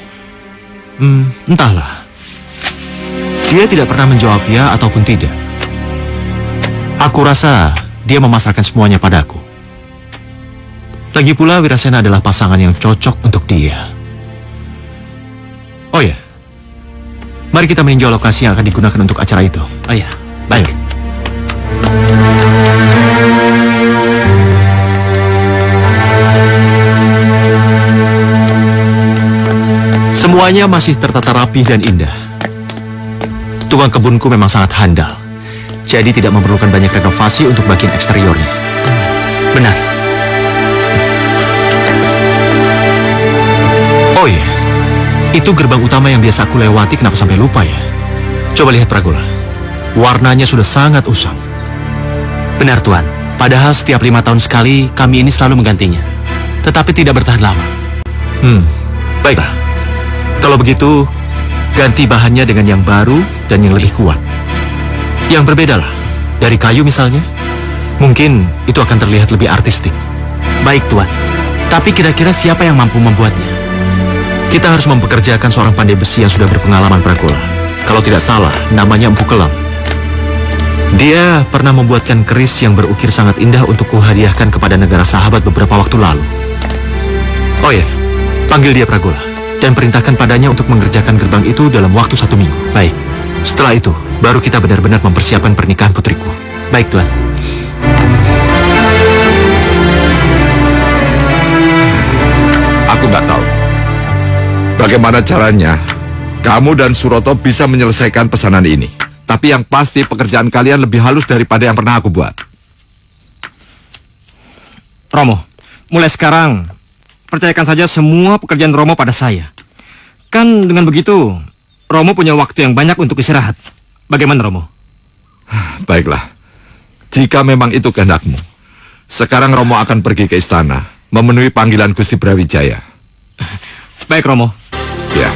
Entahlah. Dia tidak pernah menjawab ya ataupun tidak. Aku rasa dia memasrahkan semuanya padaku. Lagi pula Wirasena adalah pasangan yang cocok untuk dia. Oh ya, mari kita meninjau lokasi yang akan digunakan untuk acara itu. Oh ya, baik. Semuanya masih tertata rapi dan indah. Tukang kebunku memang sangat handal, jadi tidak memerlukan banyak renovasi untuk bagian eksteriornya. Benar. Oh iya, itu gerbang utama yang biasa aku lewati, kenapa sampai lupa ya? Coba lihat Pragola, warnanya sudah sangat usang. Benar Tuan. Padahal setiap 5 tahun sekali kami ini selalu menggantinya. Tetapi tidak bertahan lama. Baiklah. Kalau begitu, ganti bahannya dengan yang baru dan yang lebih kuat. Yang berbeda lah, dari kayu misalnya. Mungkin itu akan terlihat lebih artistik. Baik Tuan. Tapi kira-kira siapa yang mampu membuatnya? Kita harus mempekerjakan seorang pandai besi yang sudah berpengalaman Pragola. Kalau tidak salah, namanya Empu Kelam. Dia pernah membuatkan keris yang berukir sangat indah untuk kuhadiahkan kepada negara sahabat beberapa waktu lalu. Oh ya, panggil dia Pragola dan perintahkan padanya untuk mengerjakan gerbang itu dalam waktu 1 minggu. Baik. Setelah itu, baru kita benar-benar mempersiapkan pernikahan putriku. Baik Tuan. Aku nggak tahu bagaimana caranya kamu dan Suroto bisa menyelesaikan pesanan ini. Tapi yang pasti pekerjaan kalian lebih halus daripada yang pernah aku buat. Romo, mulai sekarang percayakan saja semua pekerjaan Romo pada saya. Kan dengan begitu Romo punya waktu yang banyak untuk istirahat. Bagaimana Romo? Baiklah, jika memang itu kehendakmu, sekarang Romo akan pergi ke istana memenuhi panggilan Gusti Brawijaya. Baik Romo. Ya.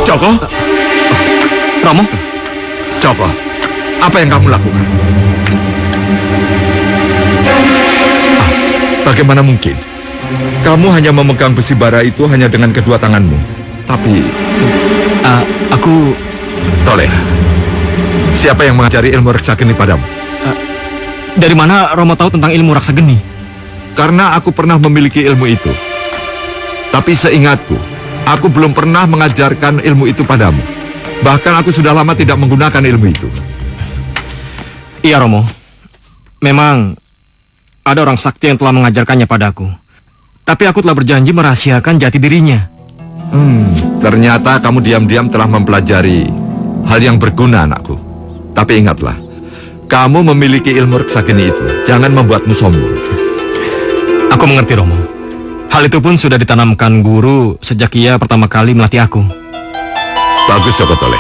Joko? Romo? Joko, apa yang kamu lakukan? Bagaimana mungkin? Kamu hanya memegang besi bara itu hanya dengan kedua tanganmu. Tapi... Aku... Toleh, siapa yang mengajari ilmu reksa geni padamu? Dari mana Romo tahu tentang ilmu raksa geni? karena aku pernah memiliki ilmu itu. Tapi seingatku, aku belum pernah mengajarkan ilmu itu padamu. Bahkan aku sudah lama tidak menggunakan ilmu itu. Iya, Romo. Memang ada orang sakti yang telah mengajarkannya padaku. Tapi aku telah berjanji merahasiakan jati dirinya. Ternyata kamu diam-diam telah mempelajari hal yang berguna, anakku. Tapi ingatlah, kamu memiliki ilmu reksageni itu. Jangan membuatmu sombong. Aku mengerti, Romo. Hal itu pun sudah ditanamkan guru sejak ia pertama kali melatih aku. Bagus, Joko Tole.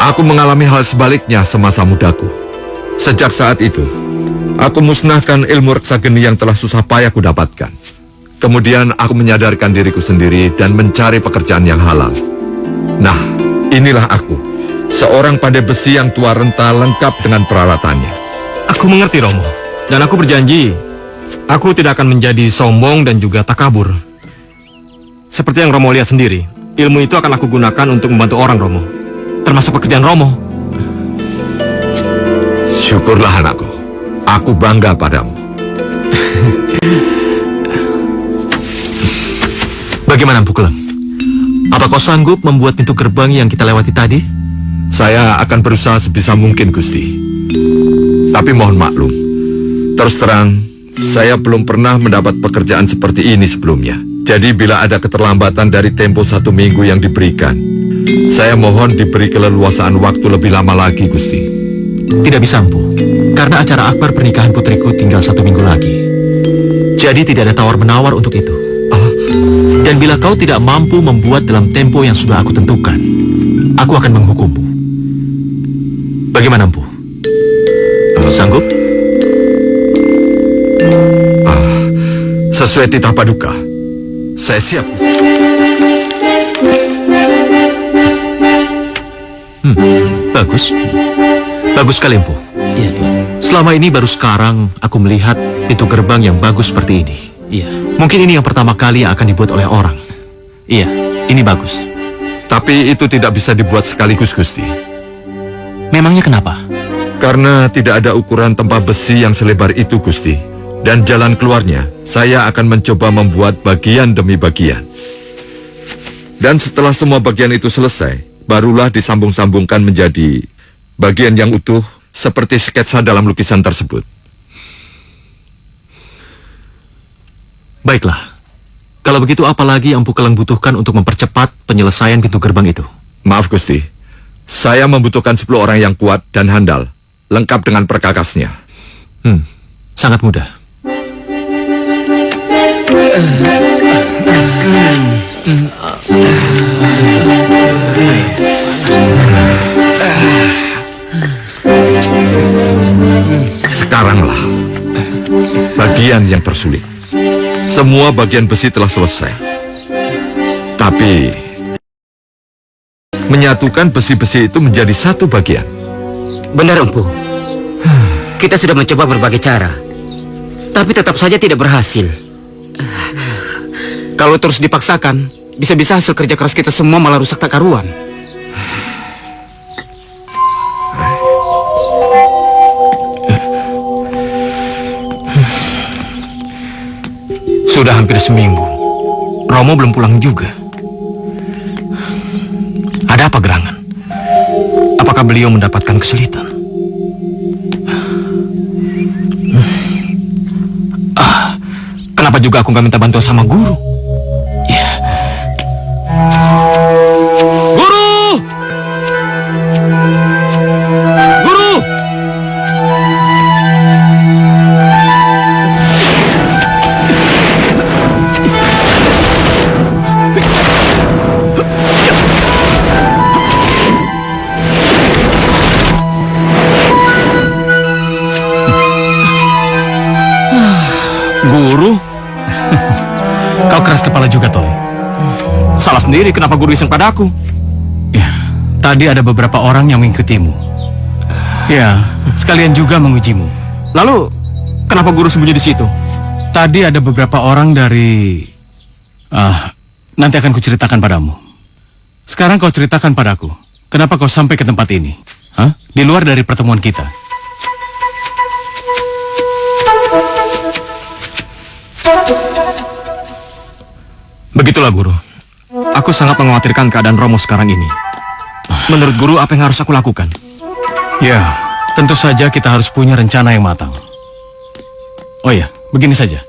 Aku mengalami hal sebaliknya semasa mudaku. Sejak saat itu, aku musnahkan ilmu reksageni yang telah susah payah ku dapatkan. Kemudian aku menyadarkan diriku sendiri dan mencari pekerjaan yang halal. Nah, inilah aku, seorang pandai besi yang tua renta lengkap dengan peralatannya. Aku mengerti, Romo. Dan aku berjanji, aku tidak akan menjadi sombong dan juga takabur. Seperti yang Romo lihat sendiri, ilmu itu akan aku gunakan untuk membantu orang, Romo. Termasuk pekerjaan Romo. Syukurlah, anakku. Aku bangga padamu. Bagaimana, Empu Keleng? Apa kau sanggup membuat pintu gerbang yang kita lewati tadi? Saya akan berusaha sebisa mungkin, Gusti. Tapi mohon maklum, terus terang, saya belum pernah mendapat pekerjaan seperti ini sebelumnya. Jadi bila ada keterlambatan dari tempo 1 minggu yang diberikan, saya mohon diberi keleluasaan waktu lebih lama lagi, Gusti. Tidak bisa, Empu. Karena acara akbar pernikahan putriku tinggal 1 minggu lagi. Jadi tidak ada tawar-menawar untuk itu. Dan bila kau tidak mampu membuat dalam tempo yang sudah aku tentukan, aku akan menghukummu. Bagaimana, Empu? Sanggup? Sesuai titah paduka, saya siap, Gusti. Bagus. Bagus sekali, Empu. Iya, Tuan. Selama ini baru sekarang aku melihat pintu gerbang yang bagus seperti ini. Iya. Mungkin ini yang pertama kali yang akan dibuat oleh orang. Iya, ini bagus. Tapi itu tidak bisa dibuat sekaligus, Gusti. Memangnya kenapa? Karena tidak ada ukuran tempat besi yang selebar itu, Gusti. Dan jalan keluarnya, saya akan mencoba membuat bagian demi bagian. Dan setelah semua bagian itu selesai, barulah disambung-sambungkan menjadi bagian yang utuh seperti sketsa dalam lukisan tersebut. Baiklah. Kalau begitu apa lagi yang Empu Keleng butuhkan untuk mempercepat penyelesaian pintu gerbang itu? Maaf, Gusti. Saya membutuhkan 10 orang yang kuat dan handal, lengkap dengan perkakasnya. Sangat mudah. Sekaranglah bagian yang tersulit. Semua bagian besi telah selesai. Tapi menyatukan besi-besi itu menjadi satu bagian. Benar, Empu. Kita sudah mencoba berbagai cara, tapi tetap saja tidak berhasil. Kalau terus dipaksakan, bisa-bisa hasil kerja keras kita semua malah rusak tak karuan. Sudah hampir seminggu. Romo belum pulang juga. Ada apa gerangan? Apakah beliau mendapatkan kesulitan? Kenapa juga aku nggak minta bantuan sama guru? Ya. Guru! Guru! Guru? Kau keras kepala juga, Tole. Salah sendiri, kenapa guru iseng padaku? Ya, tadi ada beberapa orang yang mengikutimu. Ya, sekalian juga mengujimu. Lalu, kenapa guru sembunyi di situ? Tadi ada beberapa orang dari... nanti akan kuceritakan padamu. Sekarang kau ceritakan padaku, kenapa kau sampai ke tempat ini? Hah? Di luar dari pertemuan kita. Begitulah Guru. Aku sangat mengkhawatirkan keadaan Romo sekarang ini. Menurut Guru, apa yang harus aku lakukan? Ya, tentu saja kita harus punya rencana yang matang. Oh ya, begini saja.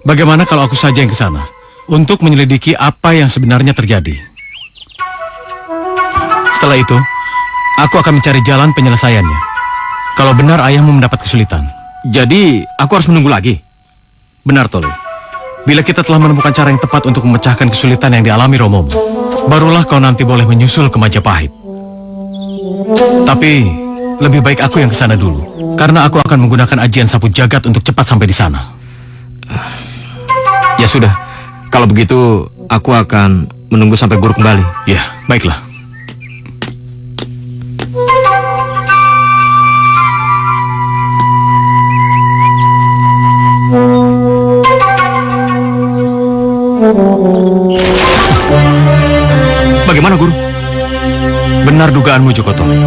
Bagaimana kalau aku saja yang ke sana untuk menyelidiki apa yang sebenarnya terjadi? Setelah itu, aku akan mencari jalan penyelesaiannya. Kalau benar ayahmu mendapat kesulitan. Jadi, aku harus menunggu lagi? Benar, Tole. Bila kita telah menemukan cara yang tepat untuk memecahkan kesulitan yang dialami Romomu, barulah kau nanti boleh menyusul ke Majapahit. Tapi, lebih baik aku yang ke sana dulu, karena aku akan menggunakan ajian sapu jagat untuk cepat sampai di sana. Ya sudah, kalau begitu aku akan menunggu sampai Guru kembali. Ya, baiklah. Bagaimana, Guru? Benar dugaanmu, Joko Tole.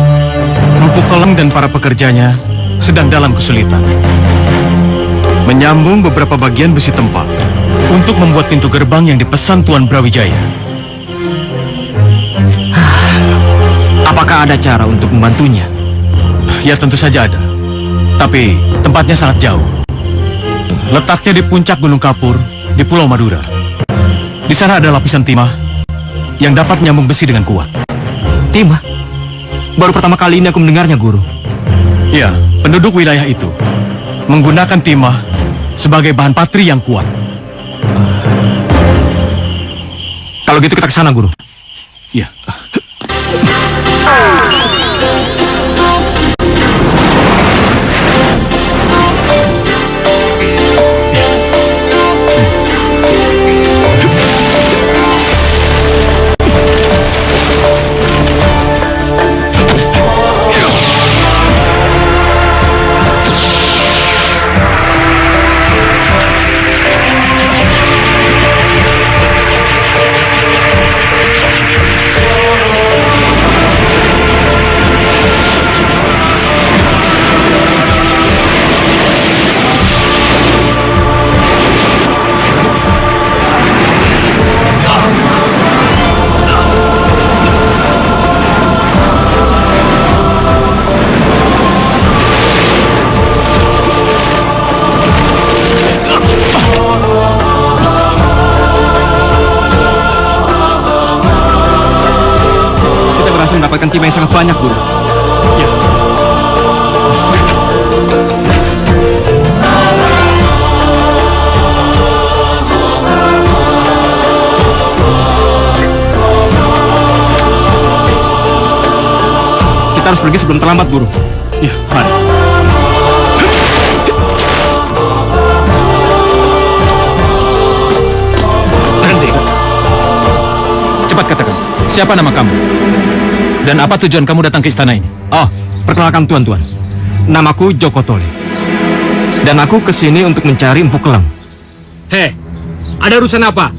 Empu Keleng dan para pekerjanya sedang dalam kesulitan. Menyambung beberapa bagian besi tempat untuk membuat pintu gerbang yang dipesan Tuan Brawijaya. Apakah ada cara untuk membantunya? Ya, tentu saja ada. Tapi tempatnya sangat jauh. Letaknya di puncak Gunung Kapur di Pulau Madura. Di sana ada lapisan timah yang dapat menyambung besi dengan kuat. Timah? Baru pertama kali ini aku mendengarnya, Guru. Ya, penduduk wilayah itu menggunakan timah sebagai bahan patri yang kuat. Kalau gitu kita ke sana, Guru. Ya. Mendapatkan timah yang sangat banyak, Guru. Ya. Kita harus pergi sebelum terlambat, Guru. Ya, mari. Berhenti. Cepat katakan, siapa nama kamu? Dan apa tujuan kamu datang ke istana ini? Oh, perkenalkan tuan-tuan. Namaku Joko Tole. Dan aku kesini untuk mencari Empu Keleng. Hei, ada urusan apa?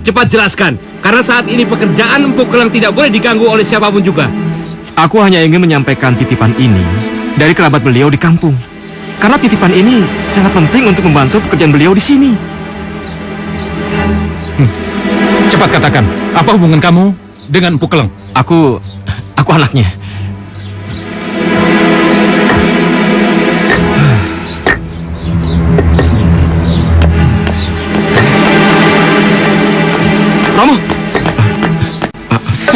Cepat jelaskan, karena saat ini pekerjaan Empu Keleng tidak boleh diganggu oleh siapapun juga. Aku hanya ingin menyampaikan titipan ini dari kerabat beliau di kampung. Karena titipan ini sangat penting untuk membantu pekerjaan beliau di sini. Cepat katakan, apa hubungan kamu dengan Empu Keleng? Aku anaknya. Romo.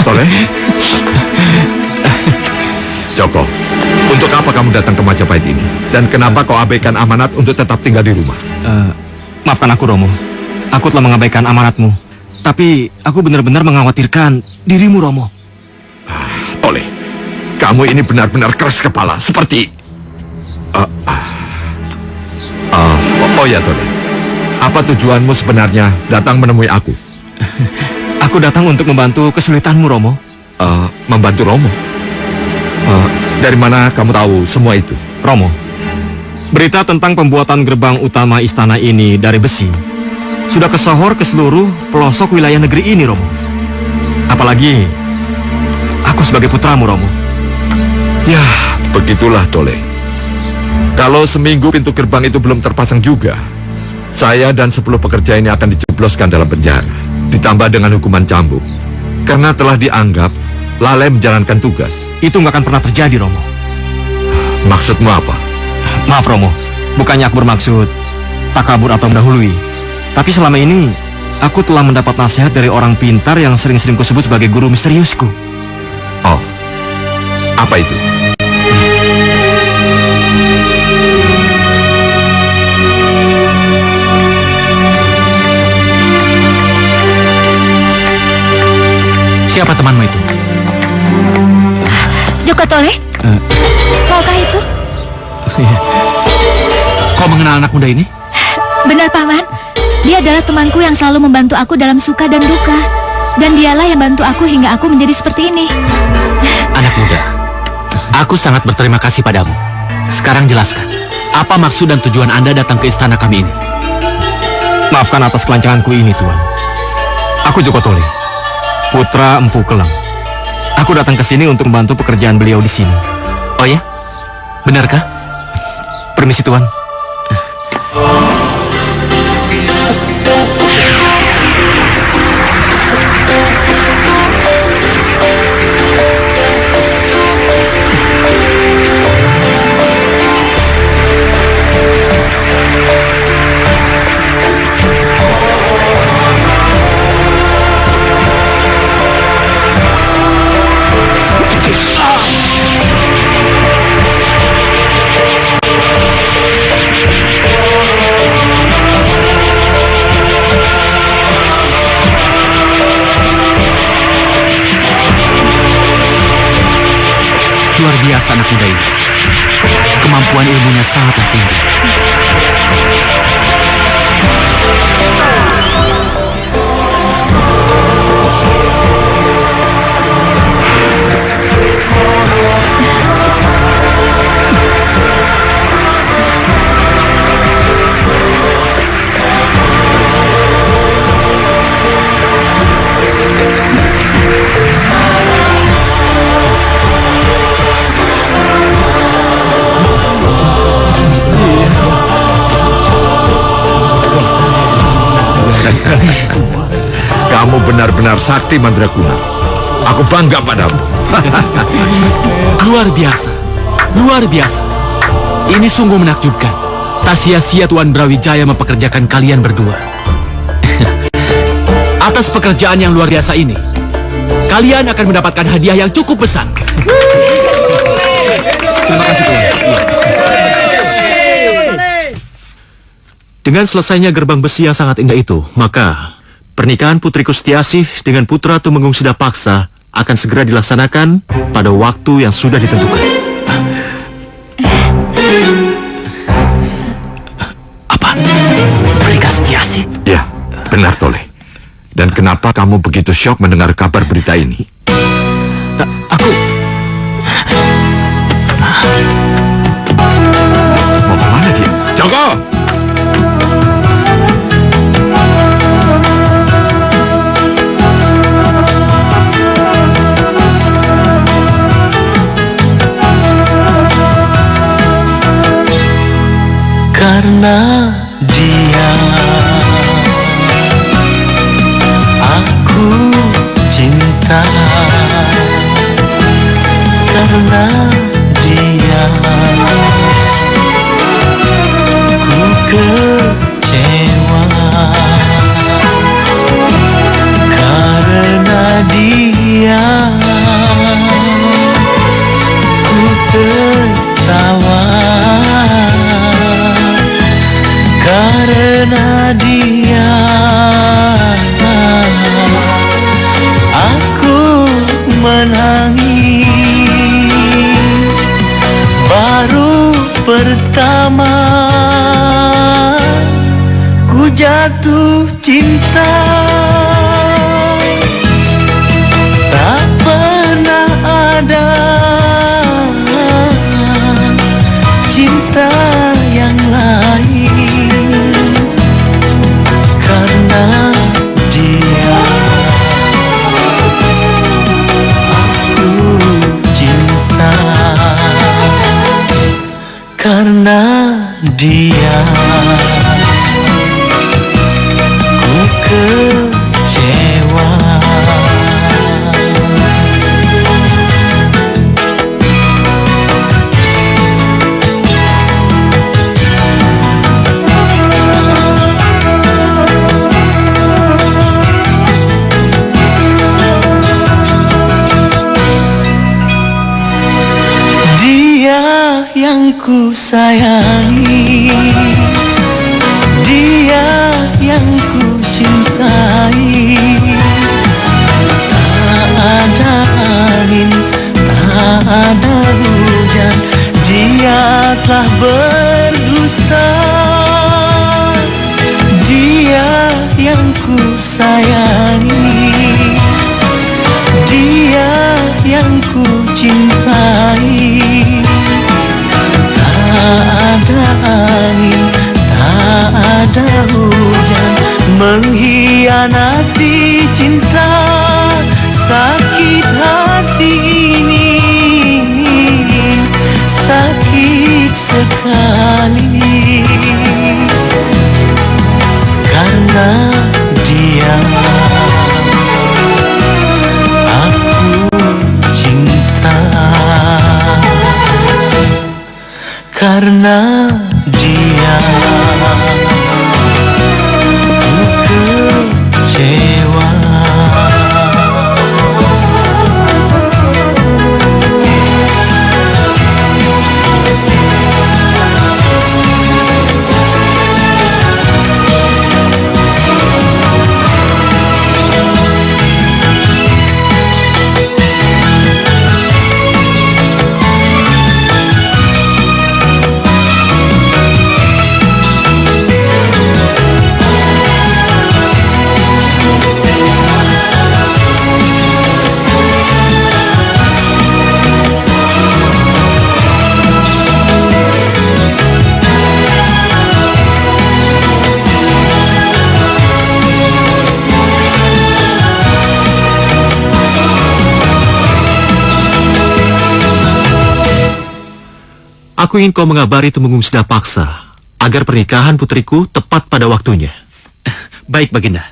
Tole. Joko, untuk apa kamu datang ke Majapahit ini? Dan kenapa kau abaikan amanat untuk tetap tinggal di rumah? Maafkan aku, Romo. Aku telah mengabaikan amanatmu. Tapi aku benar-benar mengkhawatirkan dirimu, Romo. Tole, kamu ini benar-benar keras kepala, seperti... Oh ya, Tole. Apa tujuanmu sebenarnya datang menemui aku? Aku datang untuk membantu kesulitanmu, Romo. Membantu Romo? Dari mana kamu tahu semua itu? Romo, berita tentang pembuatan gerbang utama istana ini dari besi sudah kesohor ke seluruh pelosok wilayah negeri ini, Romo. Apalagi aku sebagai putramu, Romo. Ya, begitulah, Tole. Kalau seminggu pintu gerbang itu belum terpasang juga, Saya dan 10 pekerja ini akan dijebloskan dalam penjara, ditambah dengan hukuman cambuk, karena telah dianggap lalai menjalankan tugas. Itu nggak akan pernah terjadi, Romo. Maksudmu apa? Maaf, Romo. Bukannya aku bermaksud takabur atau mendahului. Tapi selama ini, aku telah mendapat nasihat dari orang pintar yang sering-sering kusebut sebagai guru misteriusku. Oh, apa itu? Siapa temanmu itu? Joko Tole? Maukah itu? Kau mengenal anak muda ini? Benar, Paman. Dia adalah temanku yang selalu membantu aku dalam suka dan duka. Dan dialah yang bantu aku hingga aku menjadi seperti ini. Anak muda, aku sangat berterima kasih padamu. Sekarang jelaskan, apa maksud dan tujuan Anda datang ke istana kami ini? Maafkan atas kelancanganku ini, Tuan. Aku Joko Tole, putra Empu Kelang. Aku datang ke sini untuk membantu pekerjaan beliau di sini. Oh ya? Benarkah? Permisi, Tuan. Luar biasa anak muda ini. Kemampuan ilmunya sangatlah tinggi. Kamu benar-benar sakti mandraguna. Aku bangga padamu. Luar biasa. Luar biasa. Ini sungguh menakjubkan. Tak sia-sia Tuan Brawijaya mempekerjakan kalian berdua. Atas pekerjaan yang luar biasa ini, kalian akan mendapatkan hadiah yang cukup besar. Terima kasih, Tuan. Dengan selesainya gerbang besi yang sangat indah itu, maka pernikahan Putriku Setiasih dengan Putra Tumenggung Sidapaksa akan segera dilaksanakan pada waktu yang sudah ditentukan. Apa? Pernikahan Setiasih? Ya, benar Tole. Dan kenapa kamu begitu syok mendengar kabar berita ini? Mau kemana dia? Joko! Karena dia aku cinta, karena dia ku kecewa, karena dia ku tertawa, karena dia aku menangis. Baru pertama ku jatuh cinta, tak pernah ada cinta yang lain. Karena dia aku cinta, karena dia sayangi, dia yang ku cintai. Tak ada angin, tak ada hujan, dia telah berdusta. Dia yang ku sayangi, dia yang ku cintai. Tak ada angin, tak ada hujan, mengkhianati cinta, sakit hati ini, sakit sekali. Karena dia aku cinta. Karena dia ku kecewa. Aku ingin kau mengabari Tumenggung Sidapaksa agar pernikahan putriku tepat pada waktunya. Baik, Baginda.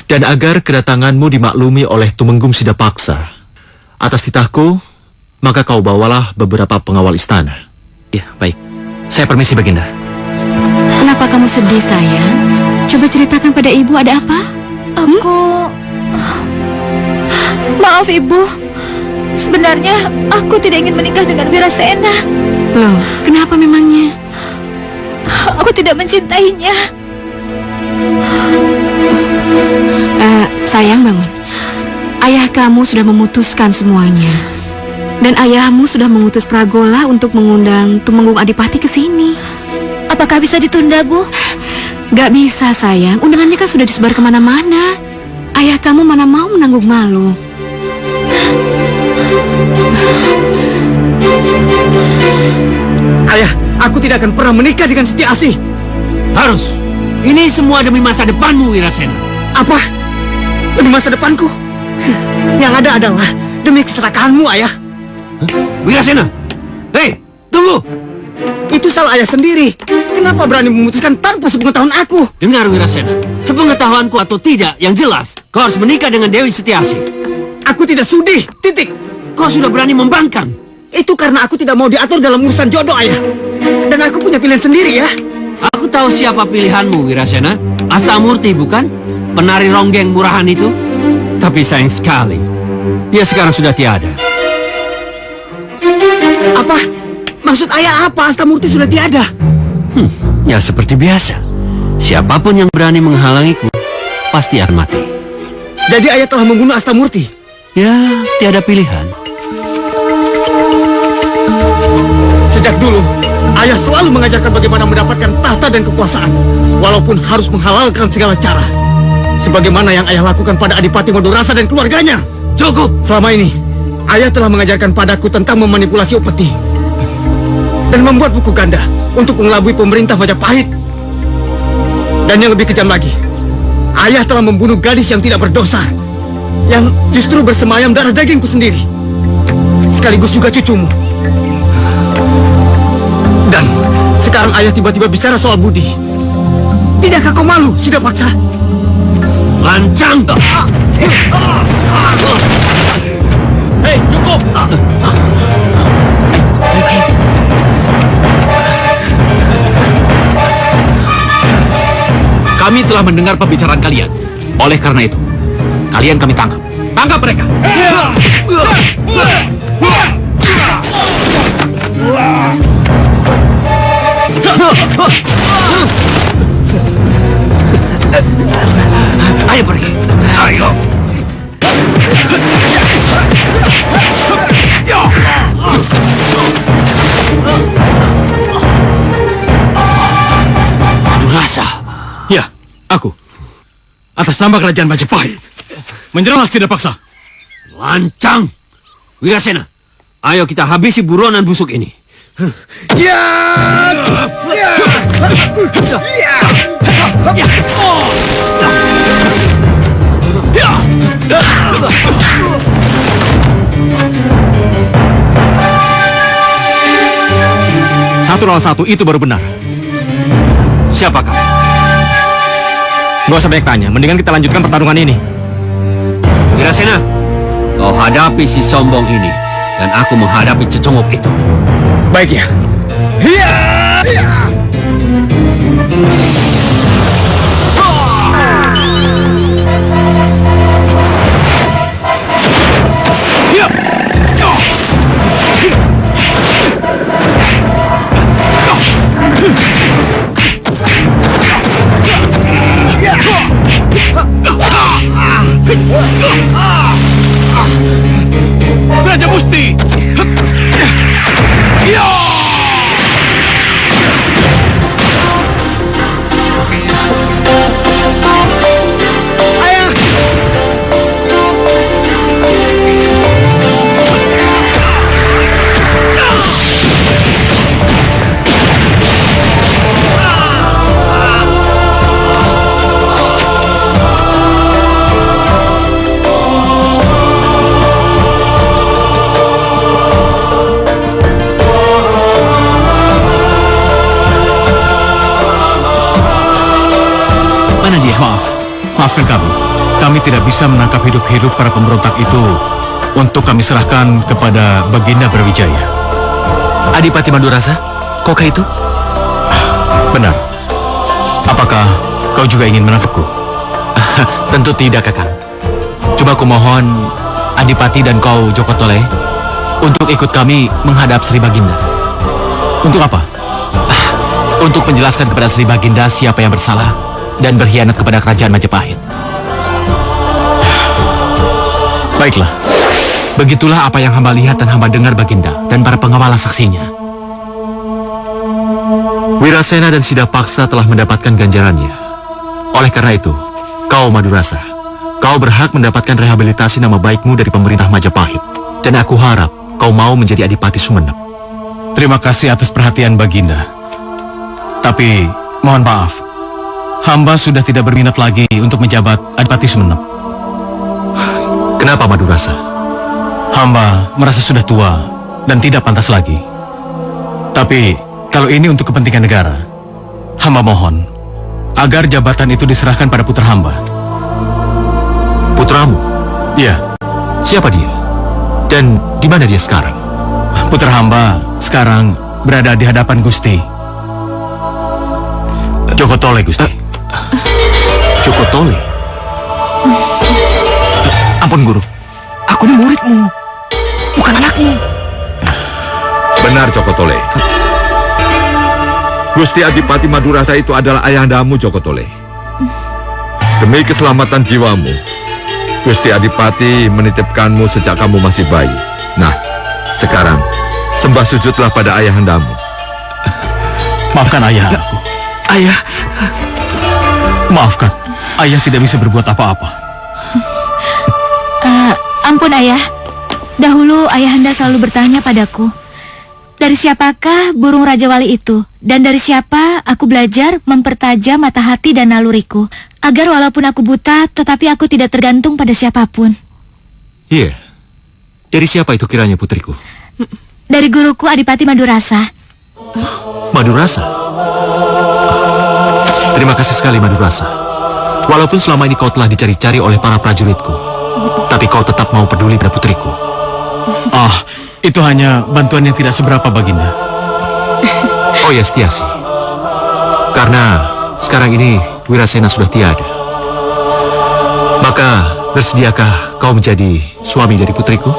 Dan agar kedatanganmu dimaklumi oleh Tumenggung Sidapaksa. Atas titahku, maka kau bawalah beberapa pengawal istana. Ya, baik. Saya permisi, Baginda. Kenapa kamu sedih, sayang? Coba ceritakan pada ibu ada apa? Maaf ibu, sebenarnya aku tidak ingin menikah dengan Wirasena. Loh, kenapa memangnya? Aku tidak mencintainya. Sayang, bangun. Ayah kamu sudah memutuskan semuanya. Dan ayahmu sudah mengutus Pragola untuk mengundang Tumenggung Adipati ke sini. Apakah bisa ditunda, Bu? Gak bisa, sayang. Undangannya kan sudah disebar kemana-mana. Ayah kamu mana mau menanggung malu. Ayah, aku tidak akan pernah menikah dengan Siti Asih. Harus. Ini semua demi masa depanmu, Wirasena. Apa? Demi masa depanku? Yang ada adalah demi keserakahanmu, ayah. Wirasena! Hei, tunggu! Itu salah ayah sendiri. Kenapa berani memutuskan tanpa sepengetahuan aku? Dengar, Wirasena. Sepengetahuanku atau tidak, yang jelas, kau harus menikah dengan Dewi Setiasih. Aku tidak sudi, titik. Kau sudah berani membangkang. Itu karena aku tidak mau diatur dalam urusan jodoh, ayah. Dan aku punya pilihan sendiri, ya. Aku tahu siapa pilihanmu, Wirasena. Astamurti, bukan? Penari ronggeng murahan itu. Tapi sayang sekali, dia sekarang sudah tiada. Apa? Maksud ayah apa? Astamurti sudah tiada. Ya seperti biasa. Siapapun yang berani menghalangiku, pasti akan mati. Jadi ayah telah membunuh Astamurti? Ya, tiada pilihan. Sejak dulu, ayah selalu mengajarkan bagaimana mendapatkan tahta dan kekuasaan, walaupun harus menghalalkan segala cara. Sebagaimana yang ayah lakukan pada Adipati Madurasa dan keluarganya. Cukup! Selama ini, ayah telah mengajarkan padaku tentang memanipulasi upeti dan membuat buku ganda untuk mengelabui pemerintah Majapahit. Dan yang lebih kejam lagi, ayah telah membunuh gadis yang tidak berdosa, yang justru bersemayam darah dagingku sendiri, sekaligus juga cucumu. Dan sekarang ayah tiba-tiba bicara soal budi. Tidakkah kau malu, Sidapaksa? Lancang! Hei, cukup! Kami telah mendengar pembicaraan kalian. Oleh karena itu, kalian kami tangkap. Tangkap mereka! Ayo pergi. Ayo. Madurasa. Ya, aku. Atas nama kerajaan Majapahit. Menyeranglah tidak paksa. Lancang. Wirasena, ayo kita habisi buronan busuk ini. Satu lawan satu itu baru benar. Siapa kamu? Gak usah banyak tanya, mendingan kita lanjutkan pertarungan ini. Wirasena, kau hadapi si sombong ini, dan aku menghadapi cecongok itu. Baik ya. Raja Musti. Maafkan kami. Kami tidak bisa menangkap hidup-hidup para pemberontak itu untuk kami serahkan kepada Baginda Brawijaya. Adipati Madurasa, kokah itu? Benar. Apakah kau juga ingin menangkapku? Tentu tidak, Kakang. Coba aku mohon Adipati dan kau Joko Tole untuk ikut kami menghadap Sri Baginda. Untuk apa? Untuk menjelaskan kepada Sri Baginda siapa yang bersalah dan berkhianat kepada kerajaan Majapahit. Baiklah. Begitulah apa yang hamba lihat dan hamba dengar, Baginda, dan para pengawal saksinya. Wirasena dan Sidapaksa telah mendapatkan ganjarannya. Oleh karena itu, kau Madurasa, kau berhak mendapatkan rehabilitasi nama baikmu dari pemerintah Majapahit. Dan aku harap kau mau menjadi Adipati Sumenep. Terima kasih atas perhatian Baginda. Tapi, mohon maaf, hamba sudah tidak berminat lagi untuk menjabat Adipati Sumenep. Kenapa Madurasa? Hamba merasa sudah tua dan tidak pantas lagi. Tapi kalau ini untuk kepentingan negara, hamba mohon agar jabatan itu diserahkan pada putra hamba. Putramu? Iya. Siapa dia? Dan di mana dia sekarang? Putra hamba sekarang berada di hadapan Gusti. Joko Tole, Gusti. Joko Tole? Ampun, Guru. Aku ini muridmu, bukan anakmu. Benar, Joko Tole. Gusti Adipati Madurasa itu adalah ayahandamu, Joko Tole. Demi keselamatan jiwamu, Gusti Adipati menitipkanmu sejak kamu masih bayi. Nah, sekarang sembah sujudlah pada ayahandamu. Maafkan ayah aku. Ayah. Maafkan, ayah tidak bisa berbuat apa-apa. Ampun ayah, dahulu ayahanda selalu bertanya padaku, dari siapakah burung Raja Wali itu? Dan dari siapa aku belajar mempertajam mata hati dan naluriku, agar walaupun aku buta, tetapi aku tidak tergantung pada siapapun. Iya, dari siapa itu kiranya putriku? Dari guruku Adipati Madurasa. Madurasa? Terima kasih sekali Madurasa. Walaupun selama ini kau telah dicari-cari oleh para prajuritku, tapi kau tetap mau peduli pada putriku. Itu hanya bantuan yang tidak seberapa, Baginda. Oh ya, Setiasi. Karena sekarang ini Wirasena sudah tiada, maka bersediakah kau menjadi suami dari putriku?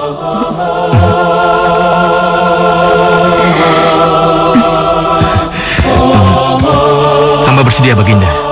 bersedia, Baginda.